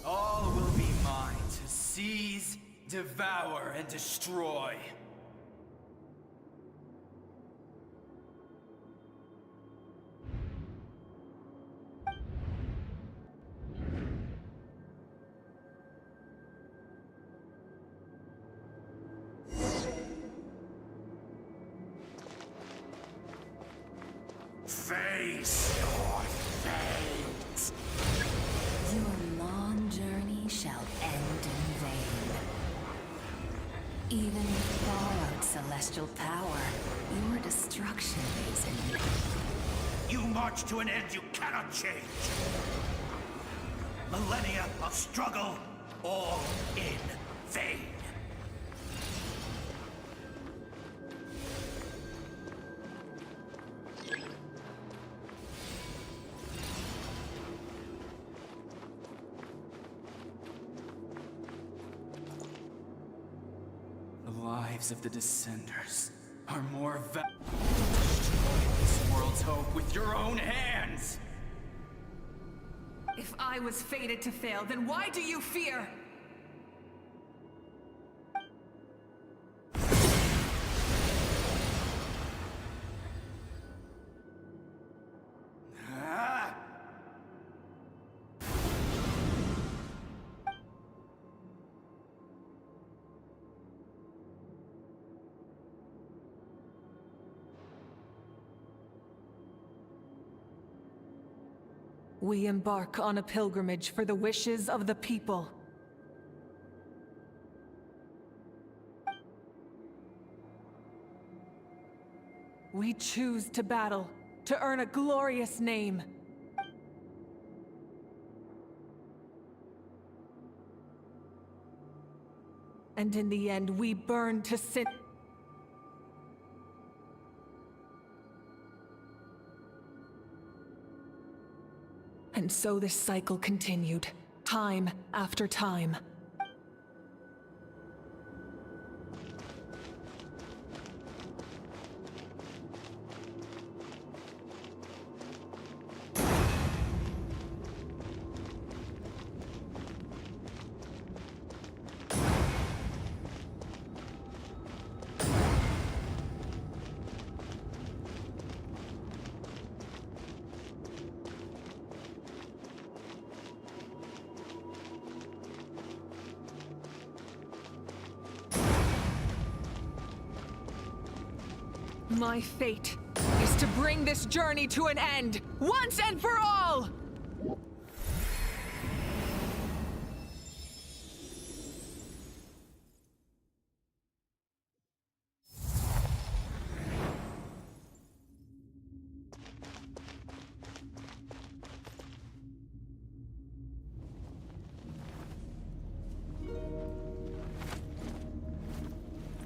All will be mine to seize, devour, and destroy. Face your fate. Your long journey shall end in vain. Even with borrowed celestial power, your destruction is in. You march to an end you cannot change. Millennia of struggle, all in vain. The lives of the Descenders are more Destroy this world's hope with your own hands! If I was fated to fail, then why do you fear? We embark on a pilgrimage for the wishes of the people. We choose to battle, to earn a glorious name. And in the end, we burn to sin. And so this cycle continued, time after time. My fate is to bring this journey to an end, once and for all!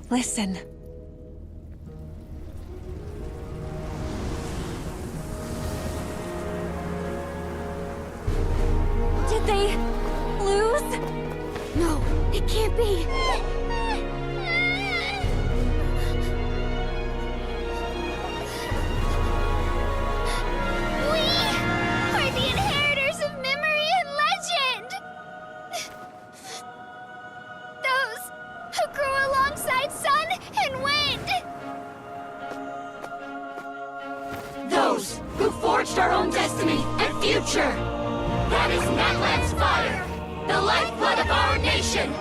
Listen. Did they lose? No, it can't be. We are the inheritors of memory and legend! Those who grew alongside sun and wind! Those who forged our own destiny and future! That is Natlan's fire, the lifeblood of our nation!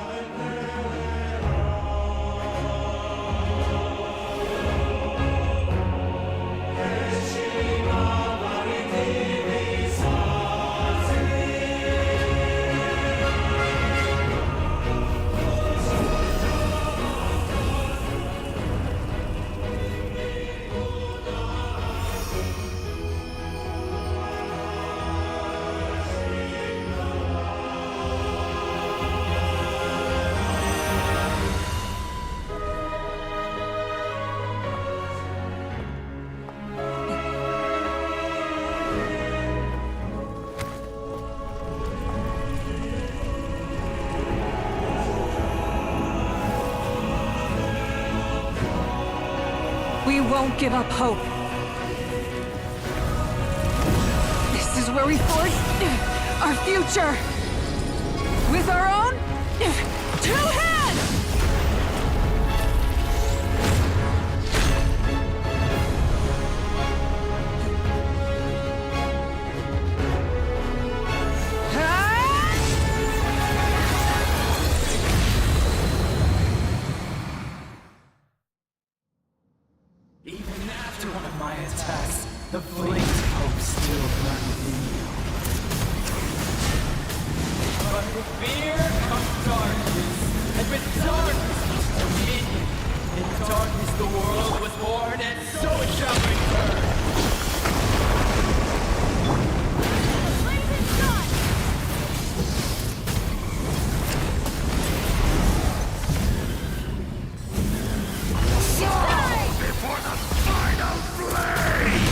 We won't give up hope. This is where we forge our future. With our own 2 hands! Even after one of my attacks, the flames of hope still burn within you. But with fear comes darkness, and with darkness comes dominion. In darkness the world was born, and so it shall return. Before the final flame!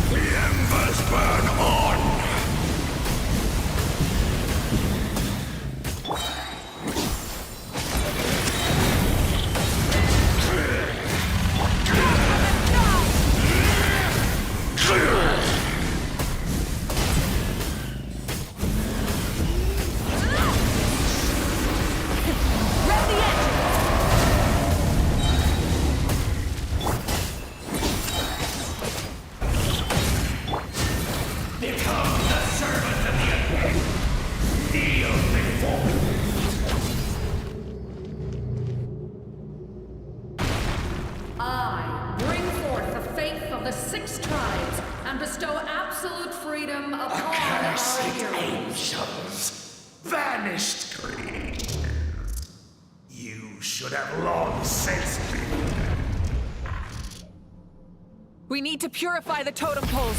The embers burn on! of the 6 tribes and bestow absolute freedom upon our heroes. Angels, vanished greed. You should have long since been. We need to purify the totem poles.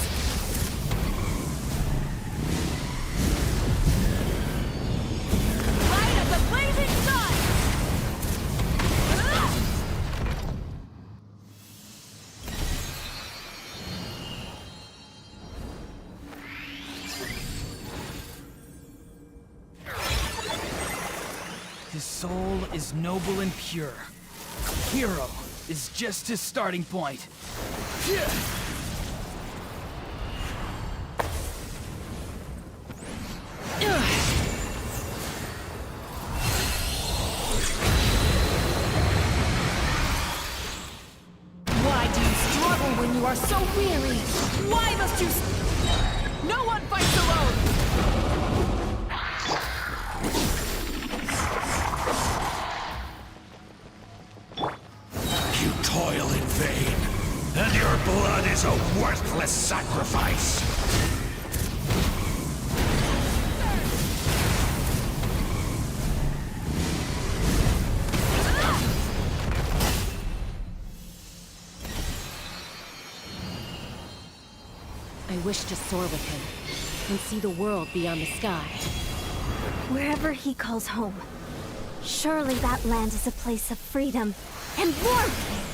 Light of the blazing sun! His soul is noble and pure. Hero is just his starting point. Why do you struggle when you are so weary? Why must you... No one fights alone! You toil in vain, and your blood is a worthless sacrifice. I wish to soar with him and see the world beyond the sky. Wherever he calls home, surely that land is a place of freedom and warmth!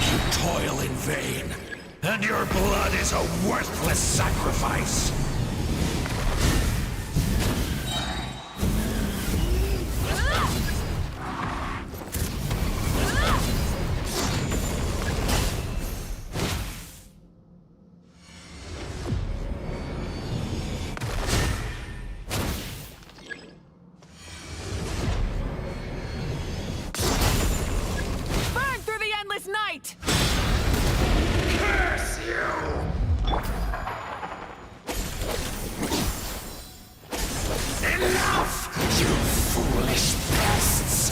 You toil in vain, and your blood is a worthless sacrifice. Burn through the endless night! Curse you! Enough, you foolish pests!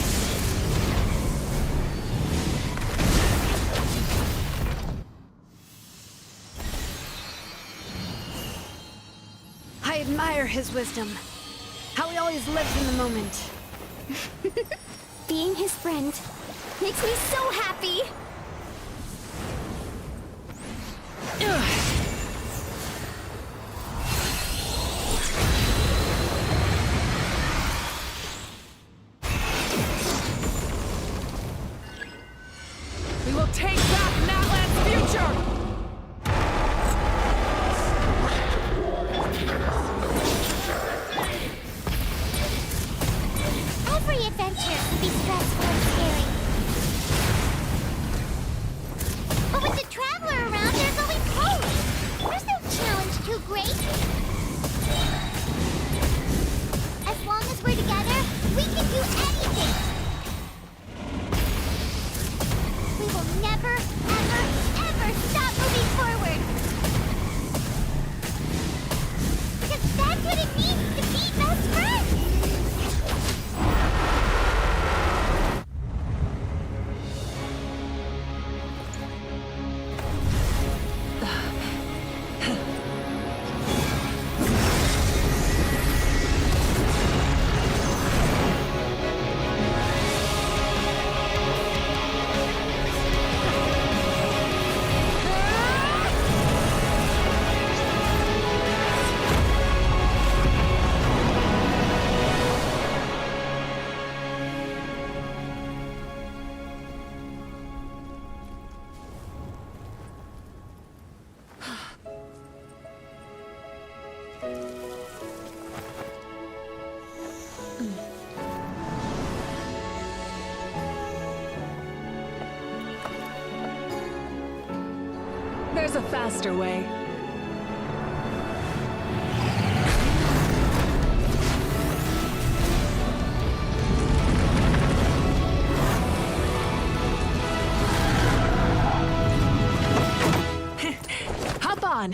I admire his wisdom. How he always lives in the moment. Being his friend makes me so happy! We will take back Natlan's future! Every adventure can be stressful and scary. But with the Traveler around, there's always hope. There's no challenge too great. As long as we're together, we can do anything. We will never, ever, ever stop moving forward. Because that's what it means to be best friends. There's a faster way. Hop on!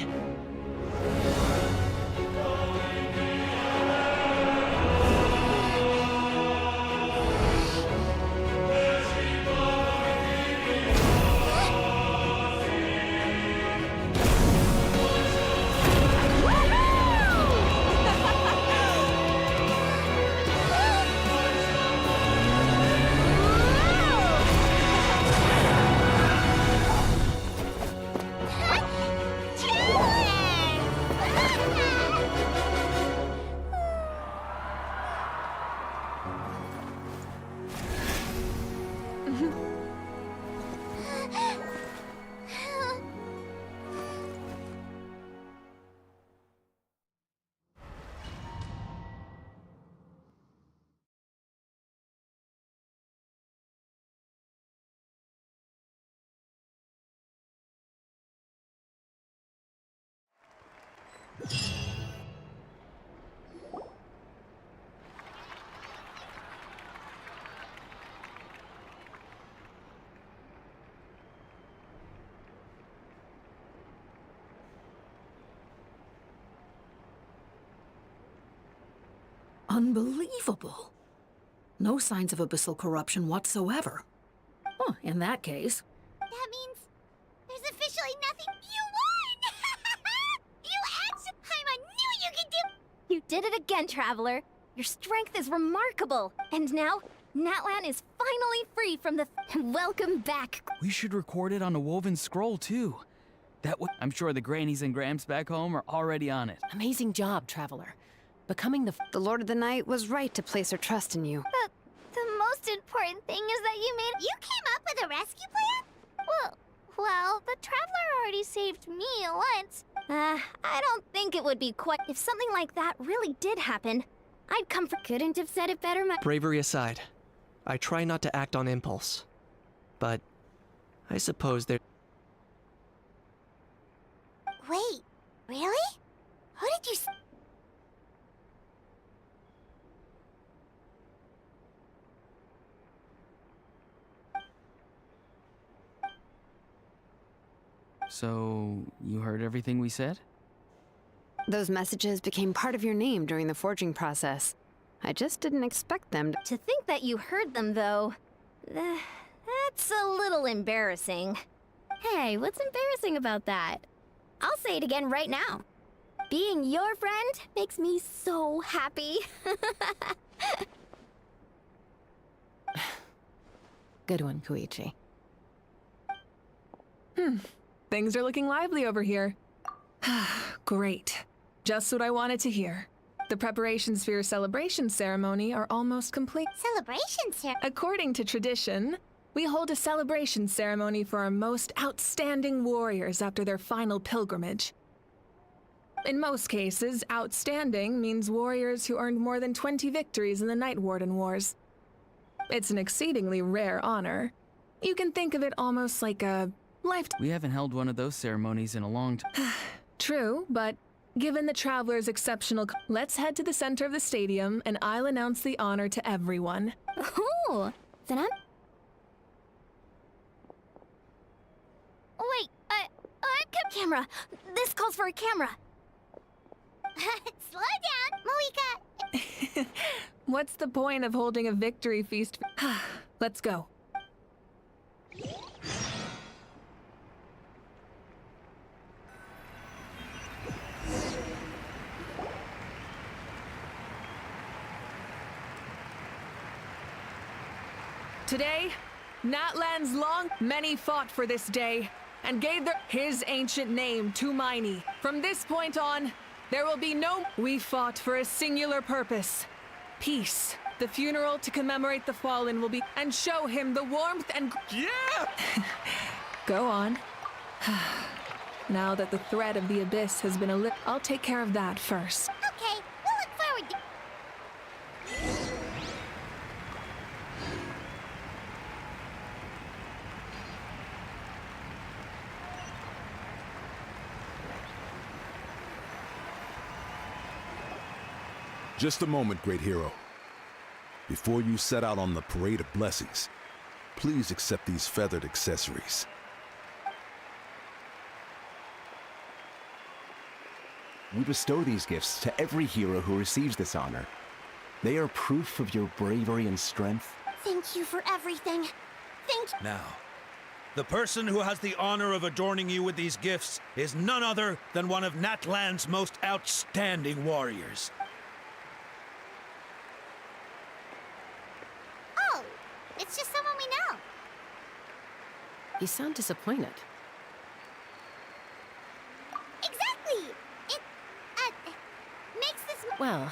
Unbelievable. No signs of abyssal corruption whatsoever. Oh, in that case... That means there's officially nothing. You won! You actually... Paimon knew you could do... You did it again, Traveler. Your strength is remarkable. And now, Natlan is finally free from the... Welcome back. We should record it on a woven scroll, too. I'm sure the grannies and gramps back home are already on it. Amazing job, Traveler. Becoming the Lord of the Night was right to place her trust in you. But the most important thing is that you came up with a rescue plan? Well, the Traveler already saved me once. I don't think it would be quite... If something like that really did happen, I'd come for... Couldn't have said it better, Bravery aside, I try not to act on impulse. But I suppose there... Wait, really? Who did you... So, you heard everything we said? Those messages became part of your name during the forging process. I just didn't expect them to... To think that you heard them, though... that's a little embarrassing. Hey, what's embarrassing about that? I'll say it again right now. Being your friend makes me so happy. Good one, Koichi. Things are looking lively over here. Great. Just what I wanted to hear. The preparations for your celebration ceremony are almost complete. Celebration ceremony? According to tradition, we hold a celebration ceremony for our most outstanding warriors after their final pilgrimage. In most cases, outstanding means warriors who earned more than 20 victories in the Night Warden Wars. It's an exceedingly rare honor. You can think of it almost like a lifetime. We haven't held one of those ceremonies in a long time. True, but given the Traveler's exceptional... Let's head to the center of the stadium, and I'll announce the honor to everyone. Ooh, then I'm... Wait, camera! This calls for a camera! Slow down, Moika! What's the point of holding a victory feast? Let's go. Today, Natlan's many fought for this day, and gave his ancient name to Miney. From this point on, there will be no... We fought for a singular purpose. Peace. The funeral to commemorate the fallen will be... And show him the warmth and... Yeah! Go on. Now that the threat of the abyss has been I'll take care of that first. Okay, we'll look forward to... Just a moment, great hero. Before you set out on the parade of blessings, please accept these feathered accessories. We bestow these gifts to every hero who receives this honor. They are proof of your bravery and strength. Thank you for everything. Thank you. Now, the person who has the honor of adorning you with these gifts is none other than one of Natlan's most outstanding warriors. Oh, it's just someone we know. You sound disappointed. Exactly! It, makes this... Well,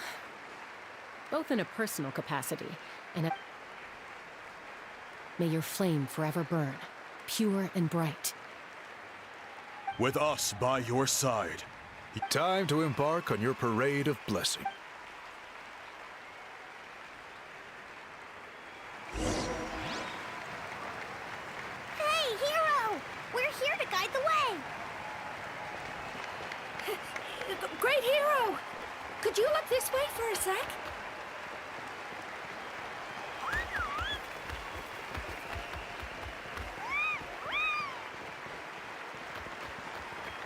both in a personal capacity and a... May your flame forever burn, pure and bright. With us by your side, time to embark on your parade of blessing. Hey, hero! We're here to guide the way! Great hero! Could you look this way for a sec?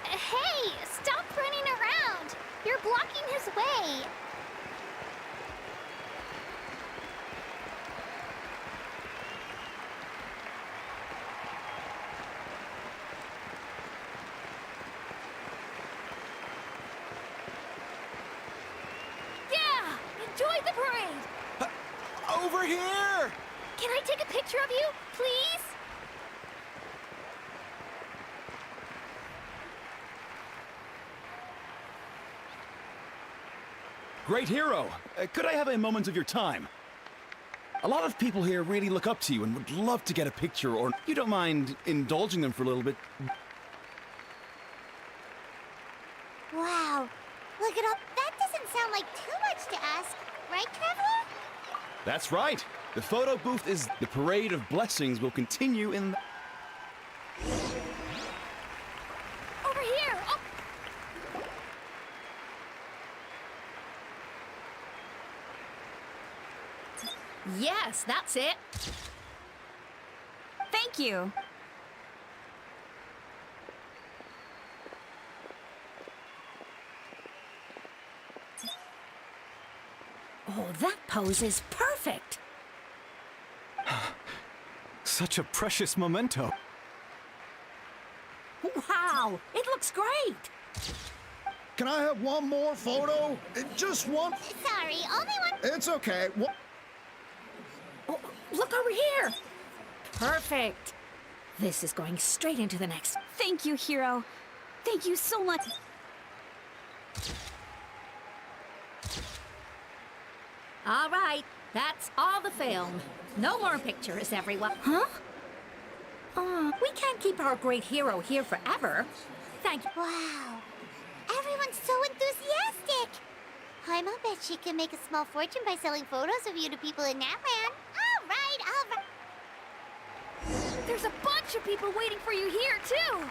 Hey, stop running around! You're blocking his way! Yeah! Enjoy the parade! Over here! Can I take a picture of you, please? Great hero! Could I have a moment of your time? A lot of people here really look up to you and would love to get a picture, or you don't mind indulging them for a little bit. Wow, look at all... That doesn't sound like too much to ask, right, Traveler? That's right! The photo booth is the parade of blessings will continue in... Over here! Oh. Yes, that's it. Thank you. Oh, that pose is perfect. Such a precious memento. Wow, it looks great. Can I have one more photo? Just one? Sorry, only one... It's okay. Oh, look over here. Perfect. This is going straight into the next. Thank you, hero. Thank you so much. All right, that's all the film. No more pictures, everyone. Huh? We can't keep our great hero here forever. Thank you. Wow, everyone's so enthusiastic! Paimon bet she can make a small fortune by selling photos of you to people in Natland. All right. There's a bunch of people waiting for you here, too!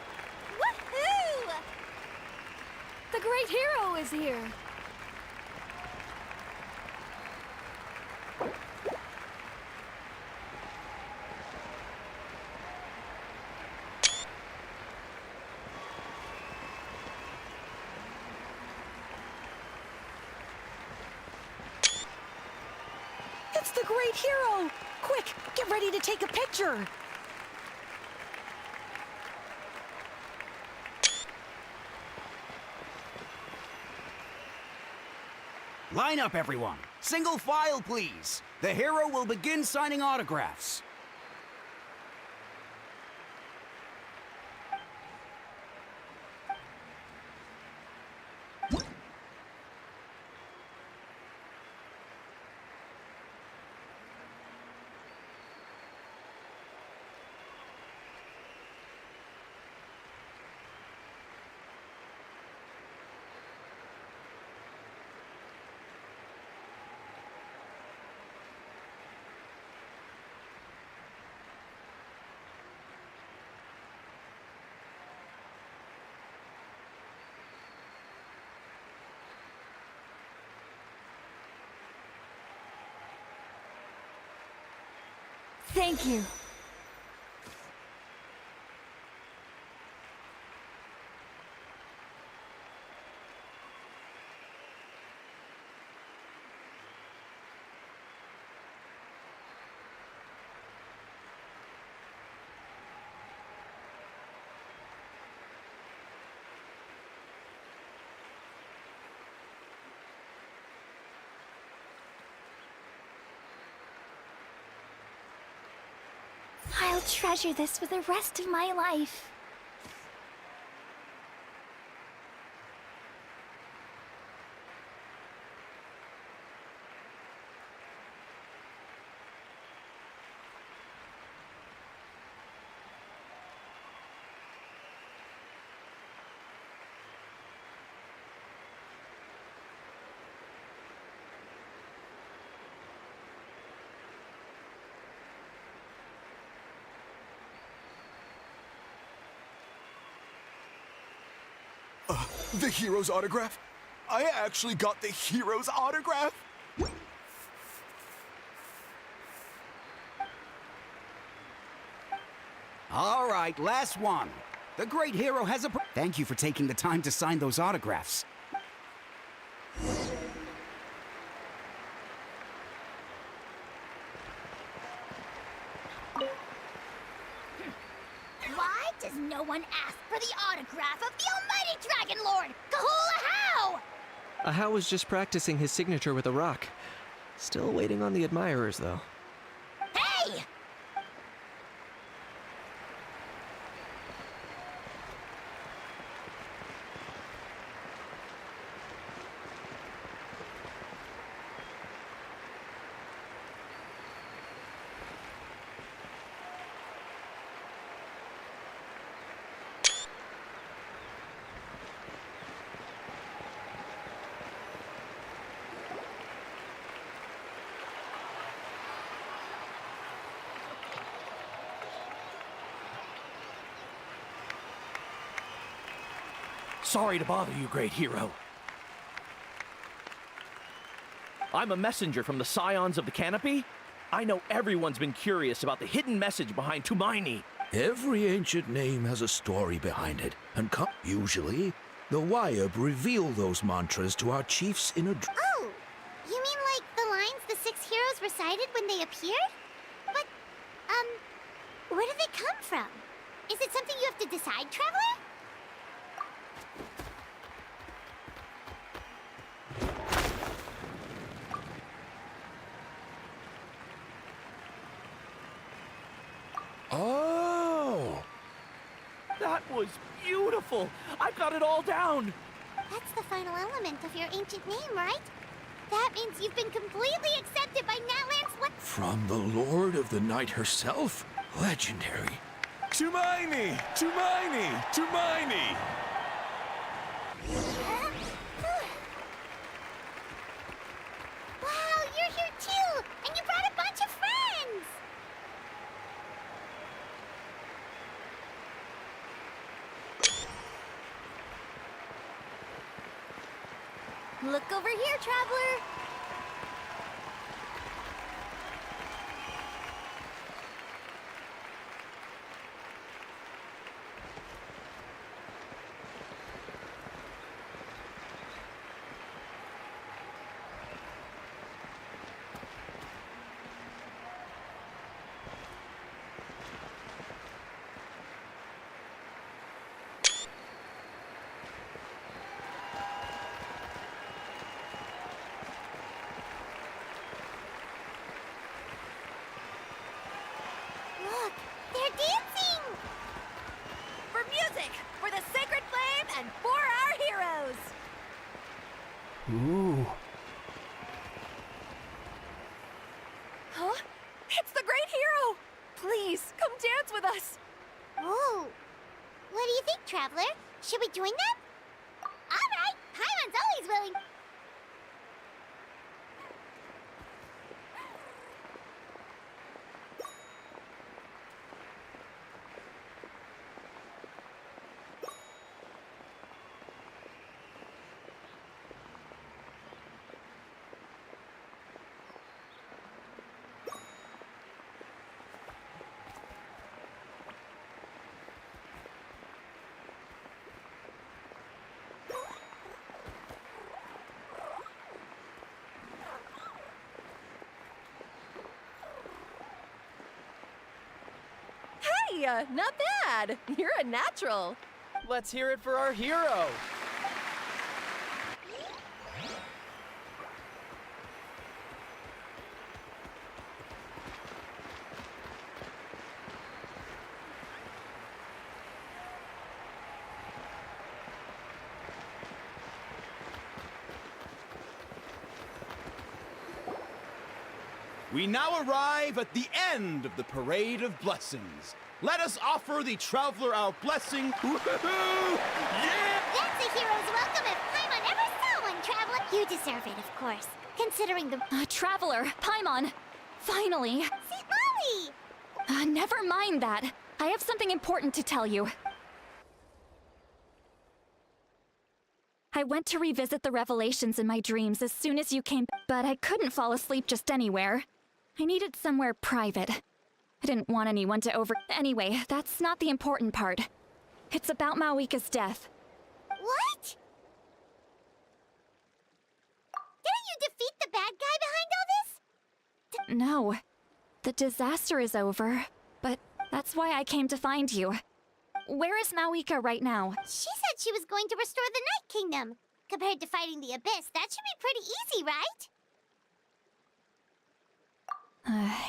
Woohoo! The great hero is here. It's the great hero! Quick, get ready to take a picture! Line up, everyone. Single file, please. The hero will begin signing autographs. Thank you. I'll treasure this for the rest of my life. The hero's autograph? I actually got the hero's autograph? All right, last one. The great hero has a... Thank you for taking the time to sign those autographs. Why does no one ask for the autograph of the almighty Dragon Lord, Kahula How? Ahau was just practicing his signature with a rock. Still waiting on the admirers, though. Hey! Sorry to bother you, great hero. I'm a messenger from the Scions of the Canopy. I know everyone's been curious about the hidden message behind Tumaini. Every ancient name has a story behind it, and usually, the Wayab reveal those mantras to our chiefs in a... Oh! You mean like the lines the 6 heroes recited when they appeared? But, where do they come from? Is it something you have to decide, Traveler? Oh! That was beautiful! I've got it all down! That's the final element of your ancient name, right? That means you've been completely accepted by Natlan's... From the Lord of the Night herself? Legendary. Tumaini! Tumaini! Tumaini! Wow, you're here too! And you brought a bunch of friends! Look over here, Traveler! Look, they're dancing! For music, for the sacred flame, and for our heroes! Ooh. Huh? It's the great hero! Please, come dance with us! Oh, what do you think, Traveler? Should we join them? All right, Paimon's always willing. Hey, not bad. You're a natural. Let's hear it for our hero! We now arrive at the end of the Parade of Blessings. Let us offer the traveler our blessing. Woo-hoo-hoo! Yeah! That's a hero's welcome if Paimon ever saw one, Traveler. You deserve it, of course, considering the... Traveler, Paimon, finally. See, Molly! Never mind that. I have something important to tell you. I went to revisit the revelations in my dreams as soon as you came, but I couldn't fall asleep just anywhere. I needed somewhere private. I didn't want anyone to Anyway, that's not the important part. It's about Mawika's death. What? Didn't you defeat the bad guy behind all this? No. The disaster is over, but that's why I came to find you. Where is Mawika right now? She said she was going to restore the Night Kingdom. Compared to fighting the Abyss, that should be pretty easy, right?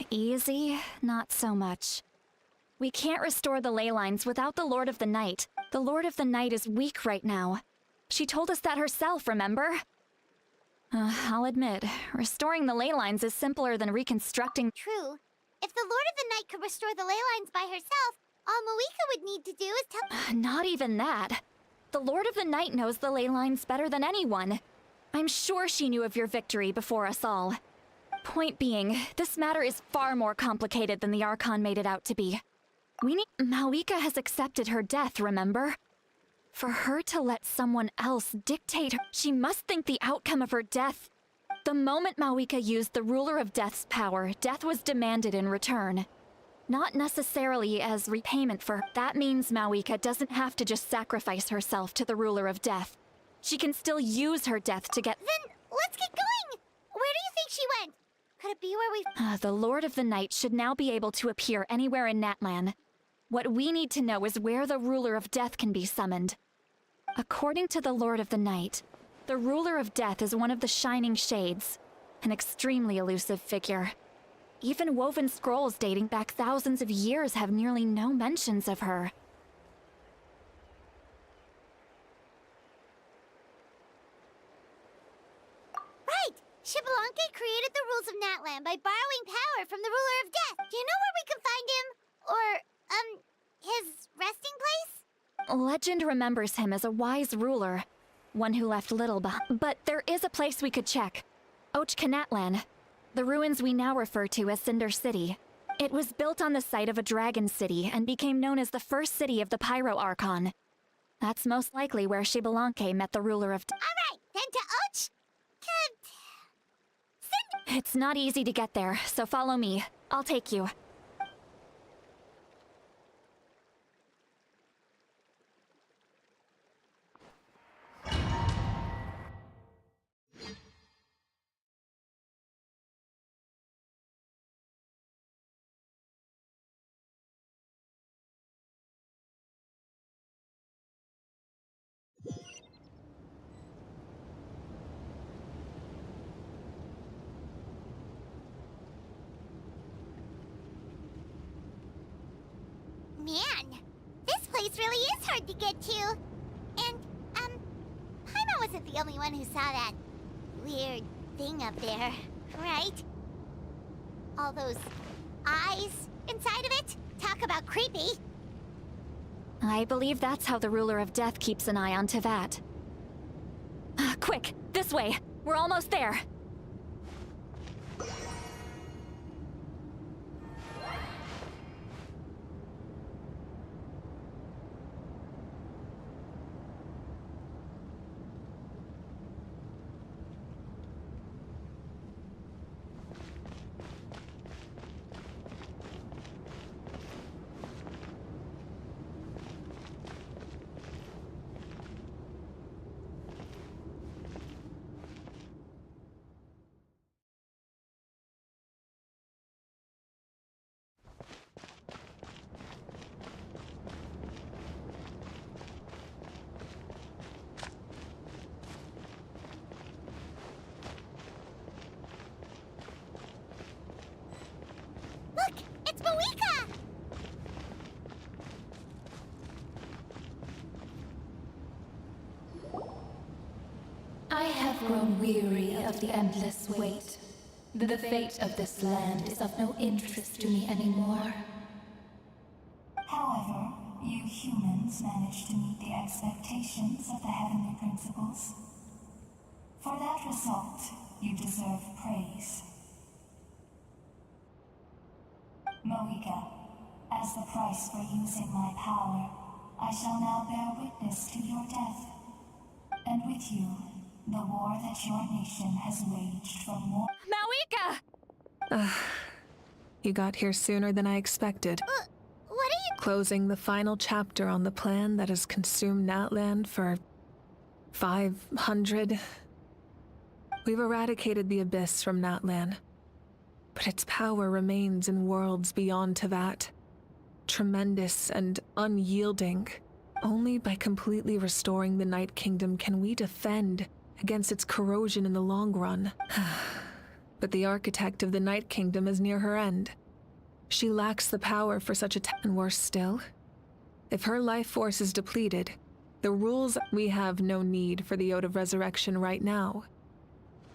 Easy? Not so much. We can't restore the ley lines without the Lord of the Night. The Lord of the Night is weak right now. She told us that herself, remember? I'll admit, restoring the ley lines is simpler than reconstructing. True. If the Lord of the Night could restore the ley lines by herself, all Mawika would need to do is tell... Not even that. The Lord of the Night knows the ley lines better than anyone. I'm sure she knew of your victory before us all. Point being, this matter is far more complicated than the Archon made it out to be. Mawika has accepted her death, remember? For her to let someone else dictate her, she must think the outcome of her death. The moment Mawika used the Ruler of Death's power, death was demanded in return. Not necessarily as repayment for her. That means Mawika doesn't have to just sacrifice herself to the Ruler of Death. She can still use her death to get— Then, let's get going! Where do you think she went? Could it be where we— The Lord of the Night should now be able to appear anywhere in Natlan. What we need to know is where the Ruler of Death can be summoned. According to the Lord of the Night, the Ruler of Death is one of the Shining Shades, an extremely elusive figure. Even woven scrolls dating back thousands of years have nearly no mentions of her. Right! Xbalanque created the rules of Natlan by borrowing power from the Ruler of Death. Do you know where we can find him? Or, his resting place? Legend remembers him as a wise ruler, one who left little behind. But there is a place we could check. Natlan, the ruins we now refer to as Cinder City. It was built on the site of a dragon city and became known as the first city of the Pyro Archon. That's most likely where Xbalanque met the ruler of— Alright, then to Cinder. It's not easy to get there, so follow me. I'll take you. Man, this place really is hard to get to. And, Paimon wasn't the only one who saw that weird thing up there, right? All those eyes inside of it? Talk about creepy. I believe that's how the Ruler of Death keeps an eye on Tevat. Quick, this way. We're almost there. Look, it's Mawika! I have grown weary of the endless wait. The fate of this land is of no interest to me anymore. However, you humans managed to meet the expectations of the heavenly principles. For that result, you deserve praise. Moika, as the price for using my power, I shall now bear witness to your death. And with you, the war that your nation has waged from war. Mawika! You got here sooner than I expected. What are you— Closing the final chapter on the plan that has consumed Natlan for 500. We've eradicated the Abyss from Natlan, but its power remains in worlds beyond Tevat. Tremendous and unyielding. Only by completely restoring the Night Kingdom can we defend against its corrosion in the long run. But the architect of the Night Kingdom is near her end. She lacks the power for such a and worse still, if her life force is depleted, the rules— we have no need for the Ode of Resurrection right now.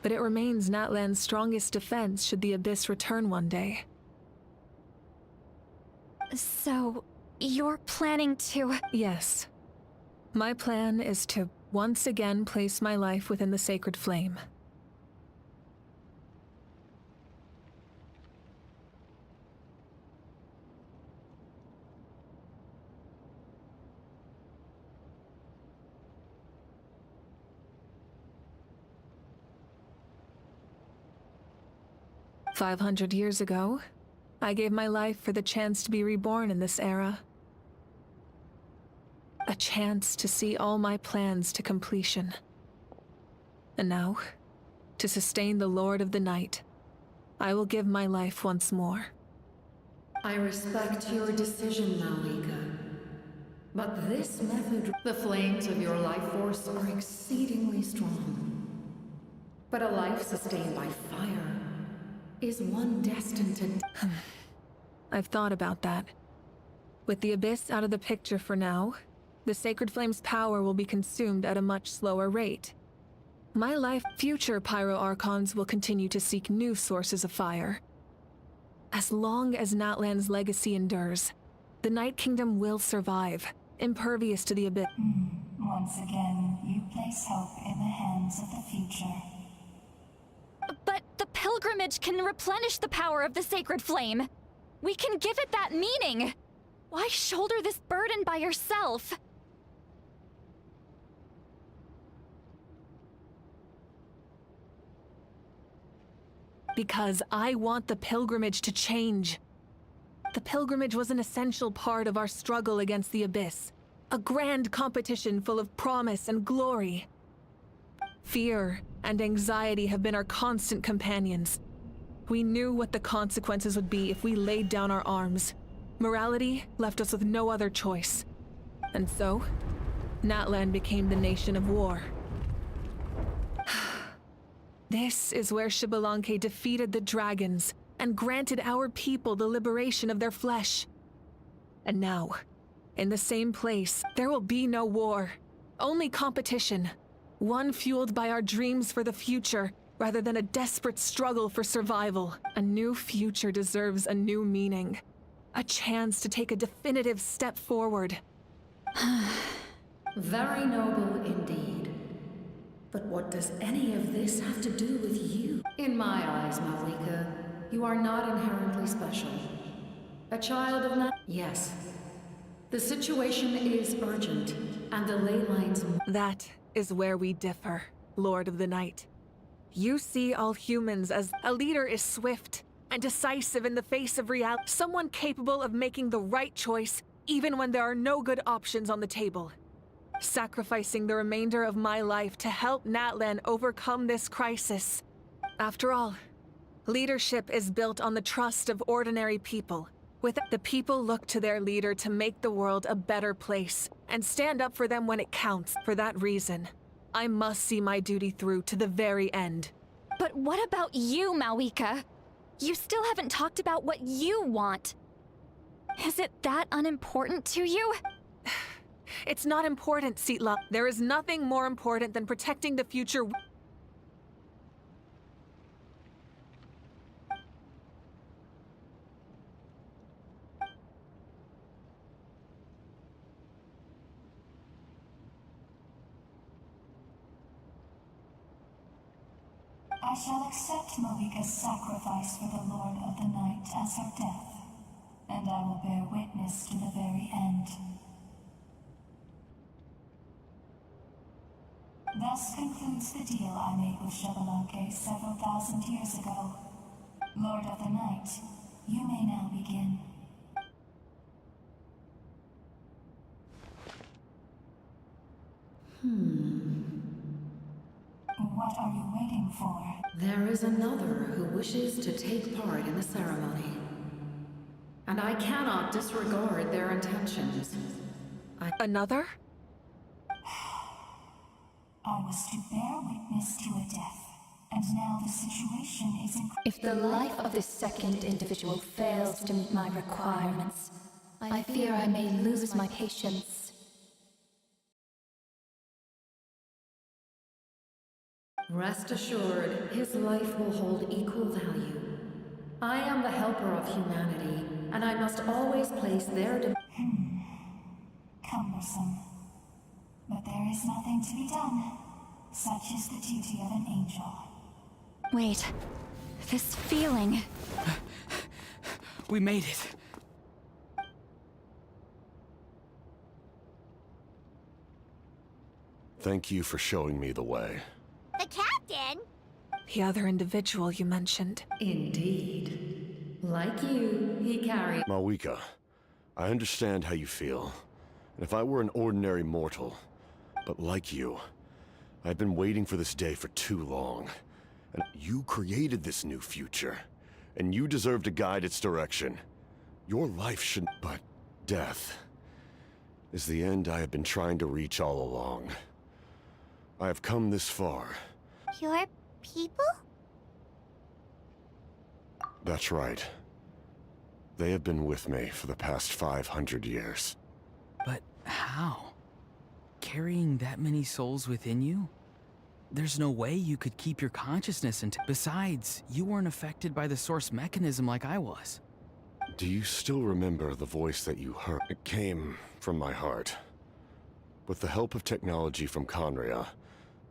But it remains Natlan's strongest defense should the Abyss return one day. So, you're planning to— Yes. My plan is to once again place my life within the sacred flame. "500 years ago, I gave my life for the chance to be reborn in this era. A chance to see all my plans to completion. And now, to sustain the Lord of the Night, I will give my life once more." I respect your decision, Malika. But this method— the flames of your life force are exceedingly strong. But a life sustained by fire is one destined to— I've thought about that. With the Abyss out of the picture for now, the Sacred Flame's power will be consumed at a much slower rate. My future Pyro Archons will continue to seek new sources of fire. As long as Natlan's legacy endures, the Night Kingdom will survive, impervious to the Abyss. Once again, you place hope in the hands of the future. But the pilgrimage can replenish the power of the sacred flame. We can give it that meaning. Why shoulder this burden by yourself? Because I want the pilgrimage to change. The pilgrimage was an essential part of our struggle against the Abyss. A grand competition full of promise and glory. Fear and anxiety have been our constant companions. We knew what the consequences would be if we laid down our arms. Morality left us with no other choice. And so, Natlan became the nation of war. This is where Xbalanque defeated the dragons and granted our people the liberation of their flesh. And now, in the same place, there will be no war, only competition. One fueled by our dreams for the future, rather than a desperate struggle for survival. A new future deserves a new meaning. A chance to take a definitive step forward. Very noble indeed. But what does any of this have to do with you? In my eyes, Malika, you are not inherently special. A child of Yes. The situation is urgent, and the ley lines— That is where we differ, Lord of the Night. You see all humans as a leader is swift and decisive in the face of reality, someone capable of making the right choice even when there are no good options on the table. Sacrificing the remainder of my life to help Natlan overcome this crisis. After all, leadership is built on the trust of ordinary people. With the people look to their leader to make the world a better place and stand up for them when it counts. For that reason, I must see my duty through to the very end. But what about you, Malika? You still haven't talked about what you want. Is it that unimportant to you? It's not important, Sitla. There is nothing more important than protecting the future. I shall accept Moika's sacrifice for the Lord of the Night as her death, and I will bear witness to the very end. Thus concludes the deal I made with Xbalanque several thousand years ago. Lord of the Night, you may now begin. What are you waiting for? There is another who wishes to take part in the ceremony. And I cannot disregard their intentions. Another? I was to bear witness to a death, and now the situation is in... If the life of this second individual fails to meet my requirements, I fear I may lose my patience. Rest assured, his life will hold equal value. I am the helper of humanity, and I must always place their Cumbersome. But there is nothing to be done. Such is the duty of an angel. Wait. This feeling. We made it. Thank you for showing me the way. The captain? The other individual you mentioned. Indeed. Like you, he carried... Mawika, I understand how you feel. And if I were an ordinary mortal, but like you, I've been waiting for this day for too long. And you created this new future, and you deserve to guide its direction. Your life should... But death is the end I have been trying to reach all along. I have come this far. Your people? That's right. They have been with me for the past 500 years. But how? Carrying that many souls within you? There's no way you could keep your consciousness intact. Besides, you weren't affected by the source mechanism like I was. Do you still remember the voice that you heard? It came from my heart. With the help of technology from Conria,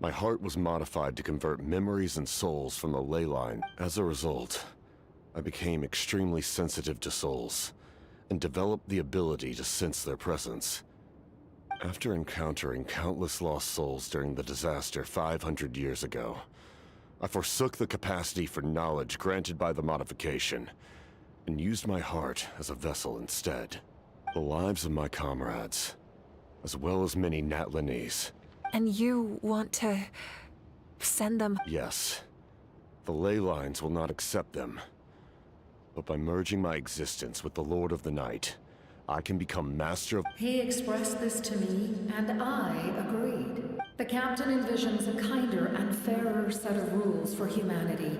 my heart was modified to convert memories and souls from the ley line. As a result, I became extremely sensitive to souls, and developed the ability to sense their presence. After encountering countless lost souls during the disaster 500 years ago, I forsook the capacity for knowledge granted by the modification, and used my heart as a vessel instead. The lives of my comrades, as well as many Natlanese. And you want to... send them? Yes. The ley lines will not accept them. But by merging my existence with the Lord of the Night, I can become master of... He expressed this to me, and I agreed. The captain envisions a kinder and fairer set of rules for humanity.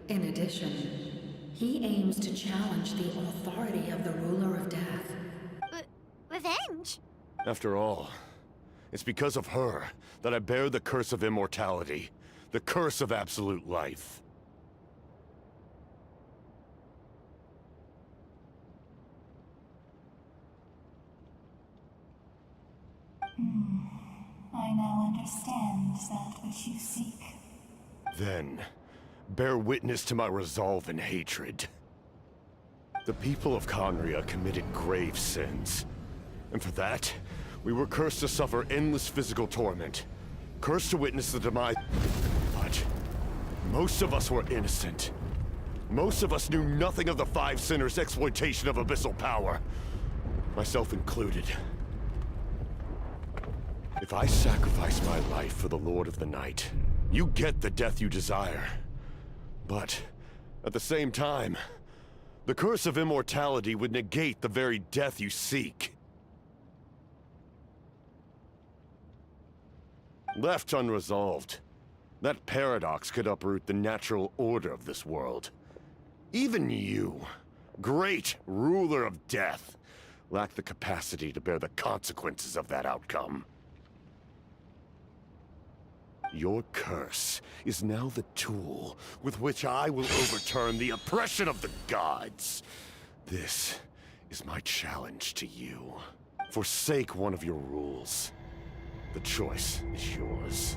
In addition, he aims to challenge the authority of the ruler of death. Revenge? After all, it's because of her that I bear the curse of immortality, the curse of absolute life. I now understand that which you seek. Then, bear witness to my resolve and hatred. The people of Conria committed grave sins. And for that, we were cursed to suffer endless physical torment. Cursed to witness the demise... But most of us were innocent. Most of us knew nothing of the Five Sinners' exploitation of abyssal power. Myself included. If I sacrifice my life for the Lord of the Night, you get the death you desire. But, at the same time, the curse of immortality would negate the very death you seek. Left unresolved, that paradox could uproot the natural order of this world. Even you, great ruler of death, lack the capacity to bear the consequences of that outcome. Your curse is now the tool with which I will overturn the oppression of the gods. This is my challenge to you. Forsake one of your rules. The choice is yours.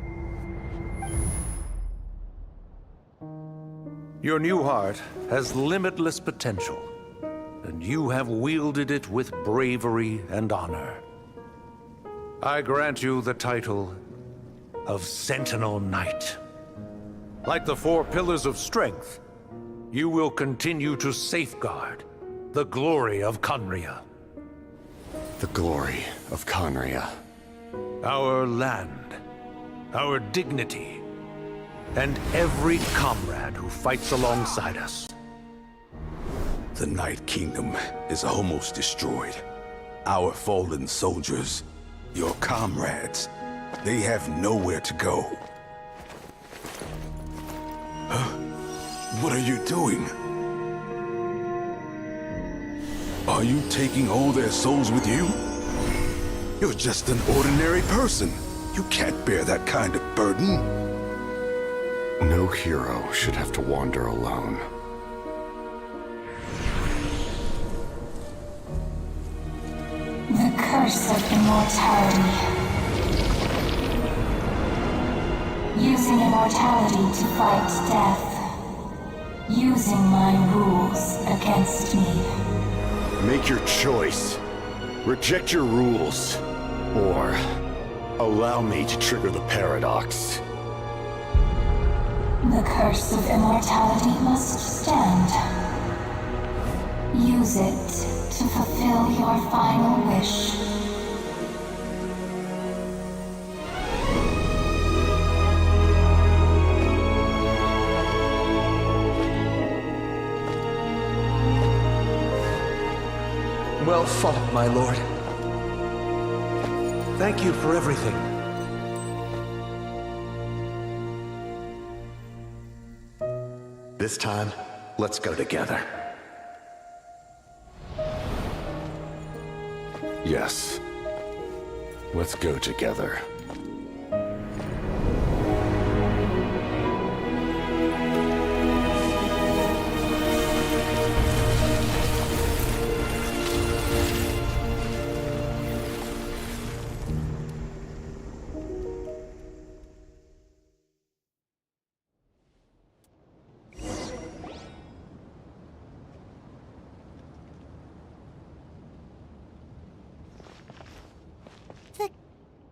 Your new heart has limitless potential, and you have wielded it with bravery and honor. I grant you the title of Sentinel Knight. Like the 4 pillars of strength, you will continue to safeguard the glory of Conria. The glory of Conria. Our land, our dignity, and every comrade who fights alongside us. The Night Kingdom is almost destroyed. Our fallen soldiers, your comrades, they have nowhere to go. Huh? What are you doing? Are you taking all their souls with you? You're just an ordinary person. You can't bear that kind of burden. No hero should have to wander alone. The curse of immortality. Using immortality to fight death. Using my rules against me. Make your choice. Reject your rules. Or allow me to trigger the paradox. The curse of immortality must stand. Use it to fulfill your final wish. Well fought, my lord. Thank you for everything. This time, let's go together. Yes. Let's go together.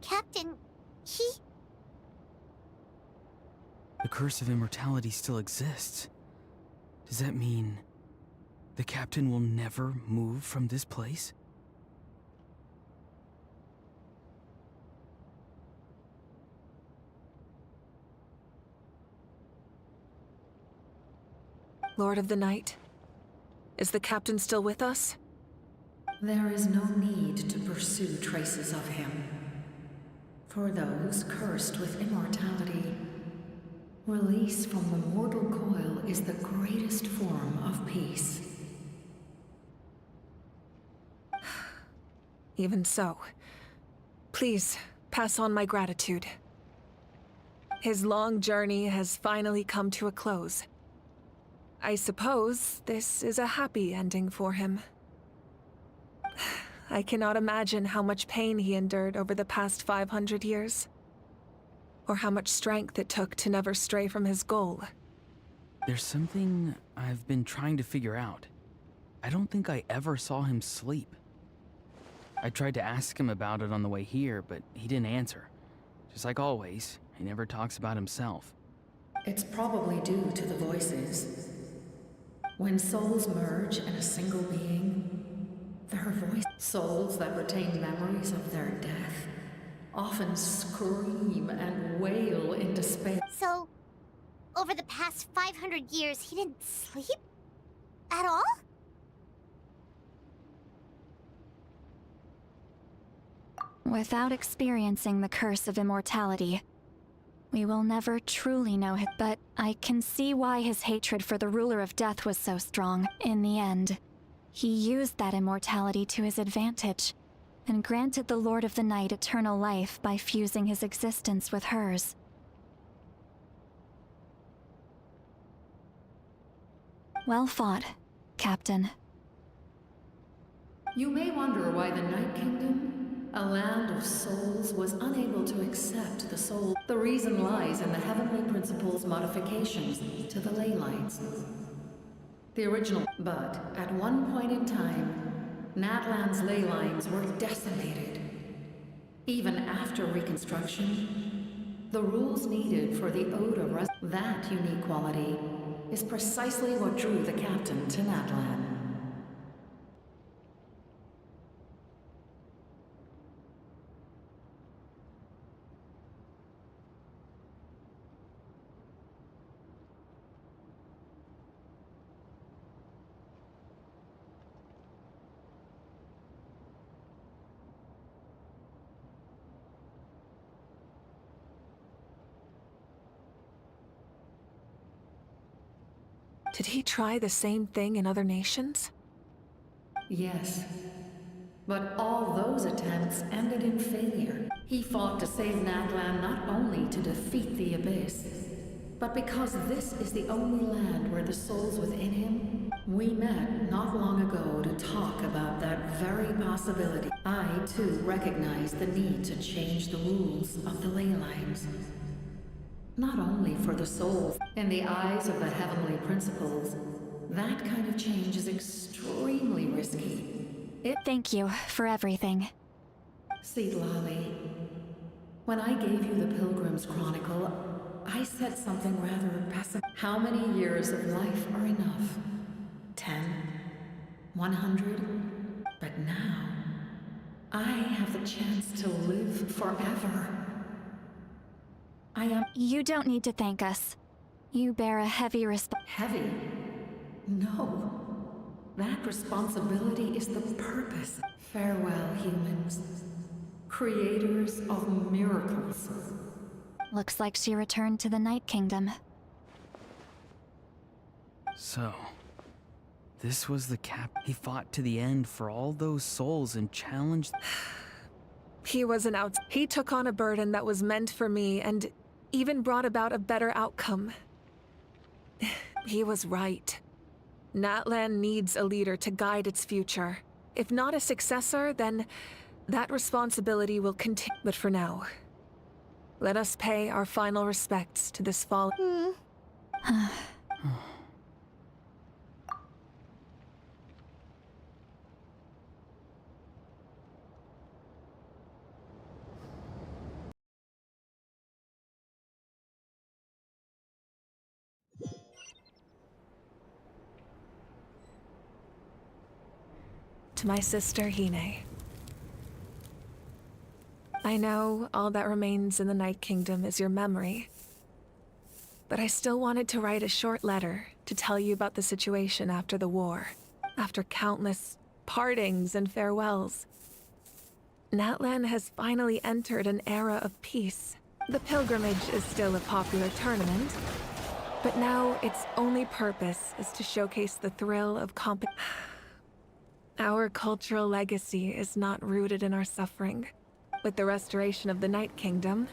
Captain, The curse of immortality still exists. Does that mean the captain will never move from this place? Lord of the Night, is the captain still with us? There is no need to pursue traces of him. For those cursed with immortality, release from the mortal coil is the greatest form of peace. Even so, please pass on my gratitude. His long journey has finally come to a close. I suppose this is a happy ending for him. I cannot imagine how much pain he endured over the past 500 years. Or how much strength it took to never stray from his goal. There's something I've been trying to figure out. I don't think I ever saw him sleep. I tried to ask him about it on the way here, but he didn't answer. Just like always, he never talks about himself. It's probably due to the voices. When souls merge in a single being, their voice, souls that retain memories of their death, often scream and wail in despair. So, over the past 500 years, he didn't sleep? At all? Without experiencing the curse of immortality, we will never truly know him. But I can see why his hatred for the ruler of death was so strong. In the end, he used that immortality to his advantage, and granted the Lord of the Night eternal life by fusing his existence with hers. Well fought, Captain. You may wonder why the Night Kingdom A land of souls was unable to accept the soul. The reason lies in the heavenly principle's modifications to the ley lines. The original, but at one point in time, Natlan's ley lines were decimated. Even after reconstruction, the rules needed for the Ode of that unique quality is precisely what drew the captain to Natlan. Did he try the same thing in other nations? Yes. But all those attempts ended in failure. He fought to save Natlan not only to defeat the Abyss, but because this is the only land where the souls within him. We met not long ago to talk about that very possibility. I, too, recognize the need to change the rules of the ley lines. Not only for the souls. In the eyes of the heavenly principles, that kind of change is extremely risky. Thank you for everything. Lali, when I gave you the Pilgrim's Chronicle, I said something rather pessimistic. How many years of life are enough? 10? 100? But now, I have the chance to live forever. You don't need to thank us. You bear a heavy Heavy? No. That responsibility is the purpose. Farewell, humans. Creators of miracles. Looks like she returned to the Night Kingdom. So, this was the cap. He fought to the end for all those souls and challenged. He was an out. He took on a burden that was meant for me and even brought about a better outcome. He was right. Natlan needs a leader to guide its future. If not a successor, then that responsibility will continue. But for now, let us pay our final respects to this fallen. To my sister Hine. I know all that remains in the Night Kingdom is your memory, but I still wanted to write a short letter to tell you about the situation after the war, after countless partings and farewells. Natlan has finally entered an era of peace. The pilgrimage is still a popular tournament, but now its only purpose is to showcase the thrill of competition. Our cultural legacy is not rooted in our suffering. With the restoration of the Night Kingdom,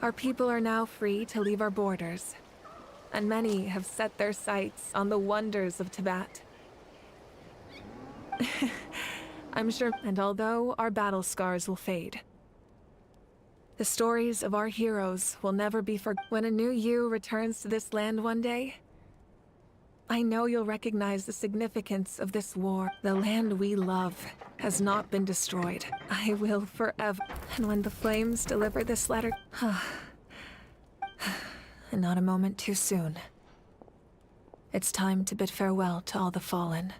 our people are now free to leave our borders, and many have set their sights on the wonders of Tibet. I'm sure, and although our battle scars will fade, the stories of our heroes will never be forgotten. When a new you returns to this land one day, I know you'll recognize the significance of this war. The land we love has not been destroyed. I will forever. And when the flames deliver this letter, and not a moment too soon, it's time to bid farewell to all the fallen.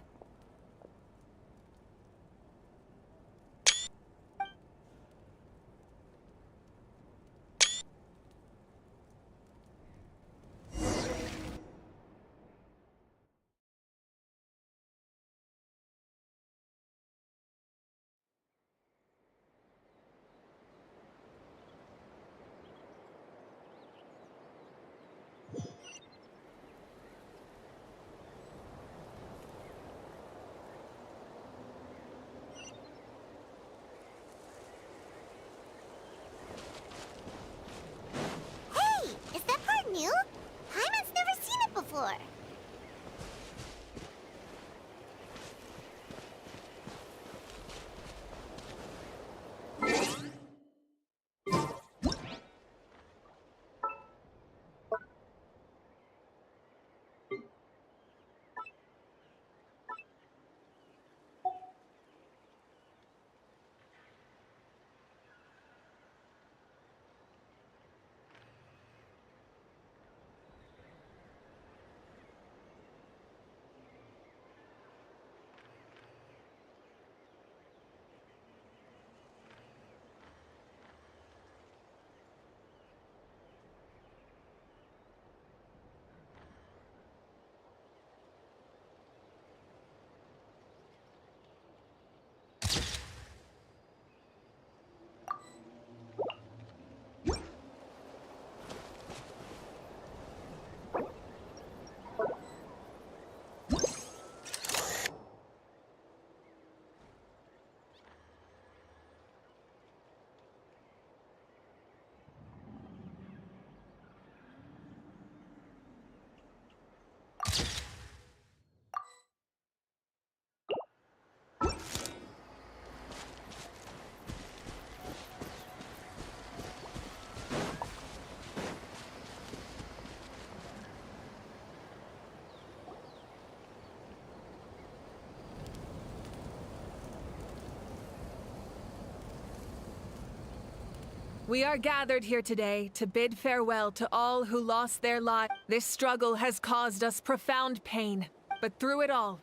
We are gathered here today to bid farewell to all who lost their lives. This struggle has caused us profound pain, but through it all,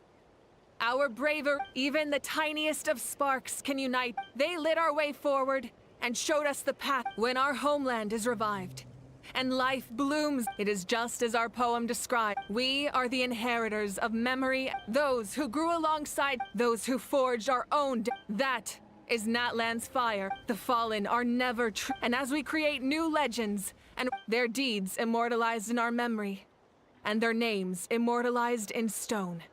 our bravery, even the tiniest of sparks, can unite. They lit our way forward and showed us the path. When our homeland is revived and life blooms, it is just as our poem described. We are the inheritors of memory, those who grew alongside, those who forged our own. That is Natlan's fire. The fallen are never true. And as we create new legends, and their deeds immortalized in our memory, and their names immortalized in stone.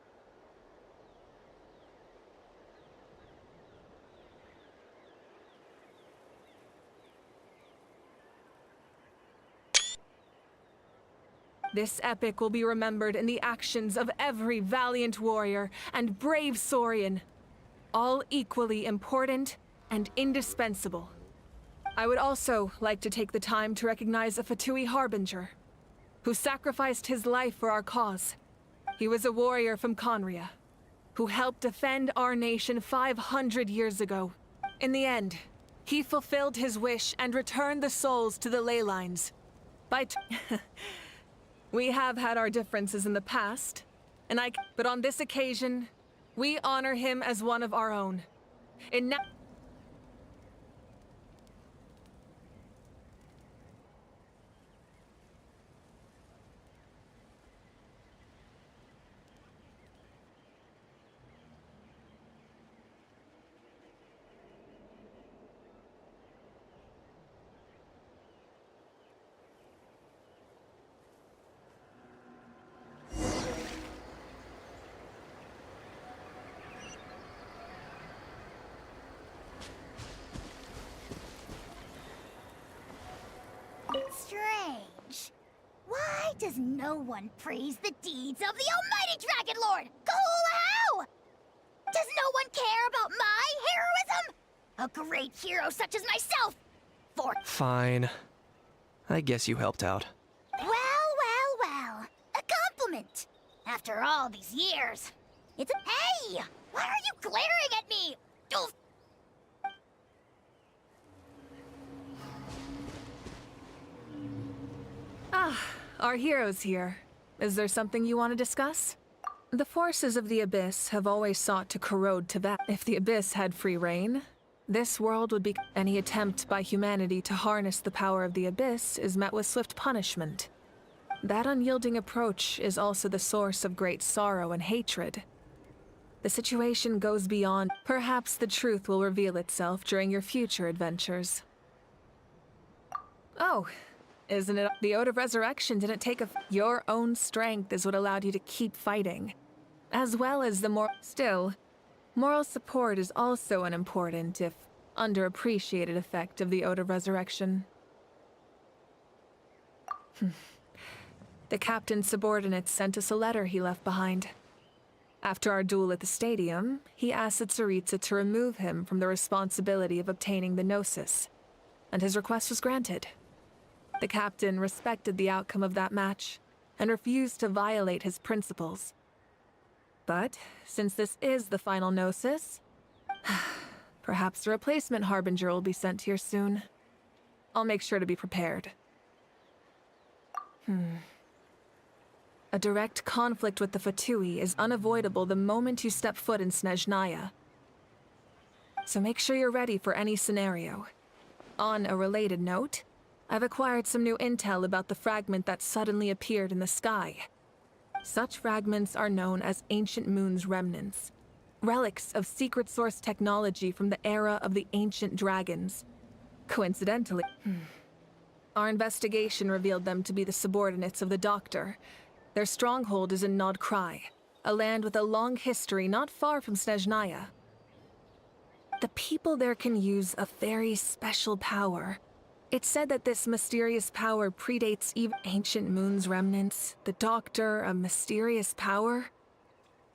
This epic will be remembered in the actions of every valiant warrior and brave Saurian, all equally important and indispensable. I would also like to take the time to recognize a Fatui Harbinger, who sacrificed his life for our cause. He was a warrior from Conria, who helped defend our nation 500 years ago. In the end, he fulfilled his wish and returned the souls to the ley lines. We have had our differences in the past, but on this occasion, we honor him as one of our own. Strange. Why does no one praise the deeds of the almighty Dragon Lord? How? Does no one care about my heroism? A great hero such as myself! Fine. I guess you helped out. Well. A compliment. After all these years. Hey! Why are you glaring at me? Oof. Our hero's here. Is there something you want to discuss? The forces of the Abyss have always sought to corrode Tibet. If the Abyss had free reign, this world would be... Any attempt by humanity to harness the power of the Abyss is met with swift punishment. That unyielding approach is also the source of great sorrow and hatred. The situation goes beyond... Perhaps the truth will reveal itself during your future adventures. Oh, isn't it? The Ode of Resurrection didn't take your own strength is what allowed you to keep fighting. As well as the Still, moral support is also an important, if underappreciated, effect of the Ode of Resurrection. The captain's subordinates sent us a letter he left behind. After our duel at the stadium, he asked Tsaritsa to remove him from the responsibility of obtaining the Gnosis, and his request was granted. The captain respected the outcome of that match, and refused to violate his principles. But, since this is the final Gnosis, perhaps a replacement Harbinger will be sent here soon. I'll make sure to be prepared. A direct conflict with the Fatui is unavoidable the moment you step foot in Snezhnaya. So make sure you're ready for any scenario. On a related note, I've acquired some new intel about the fragment that suddenly appeared in the sky. Such fragments are known as Ancient Moon's remnants, relics of secret source technology from the era of the ancient dragons. Coincidentally, our investigation revealed them to be the subordinates of the Doctor. Their stronghold is in Nod Krai, a land with a long history not far from Snezhnaya. The people there can use a very special power. It's said that this mysterious power predates even Ancient Moon's remnants, the Doctor, a mysterious power.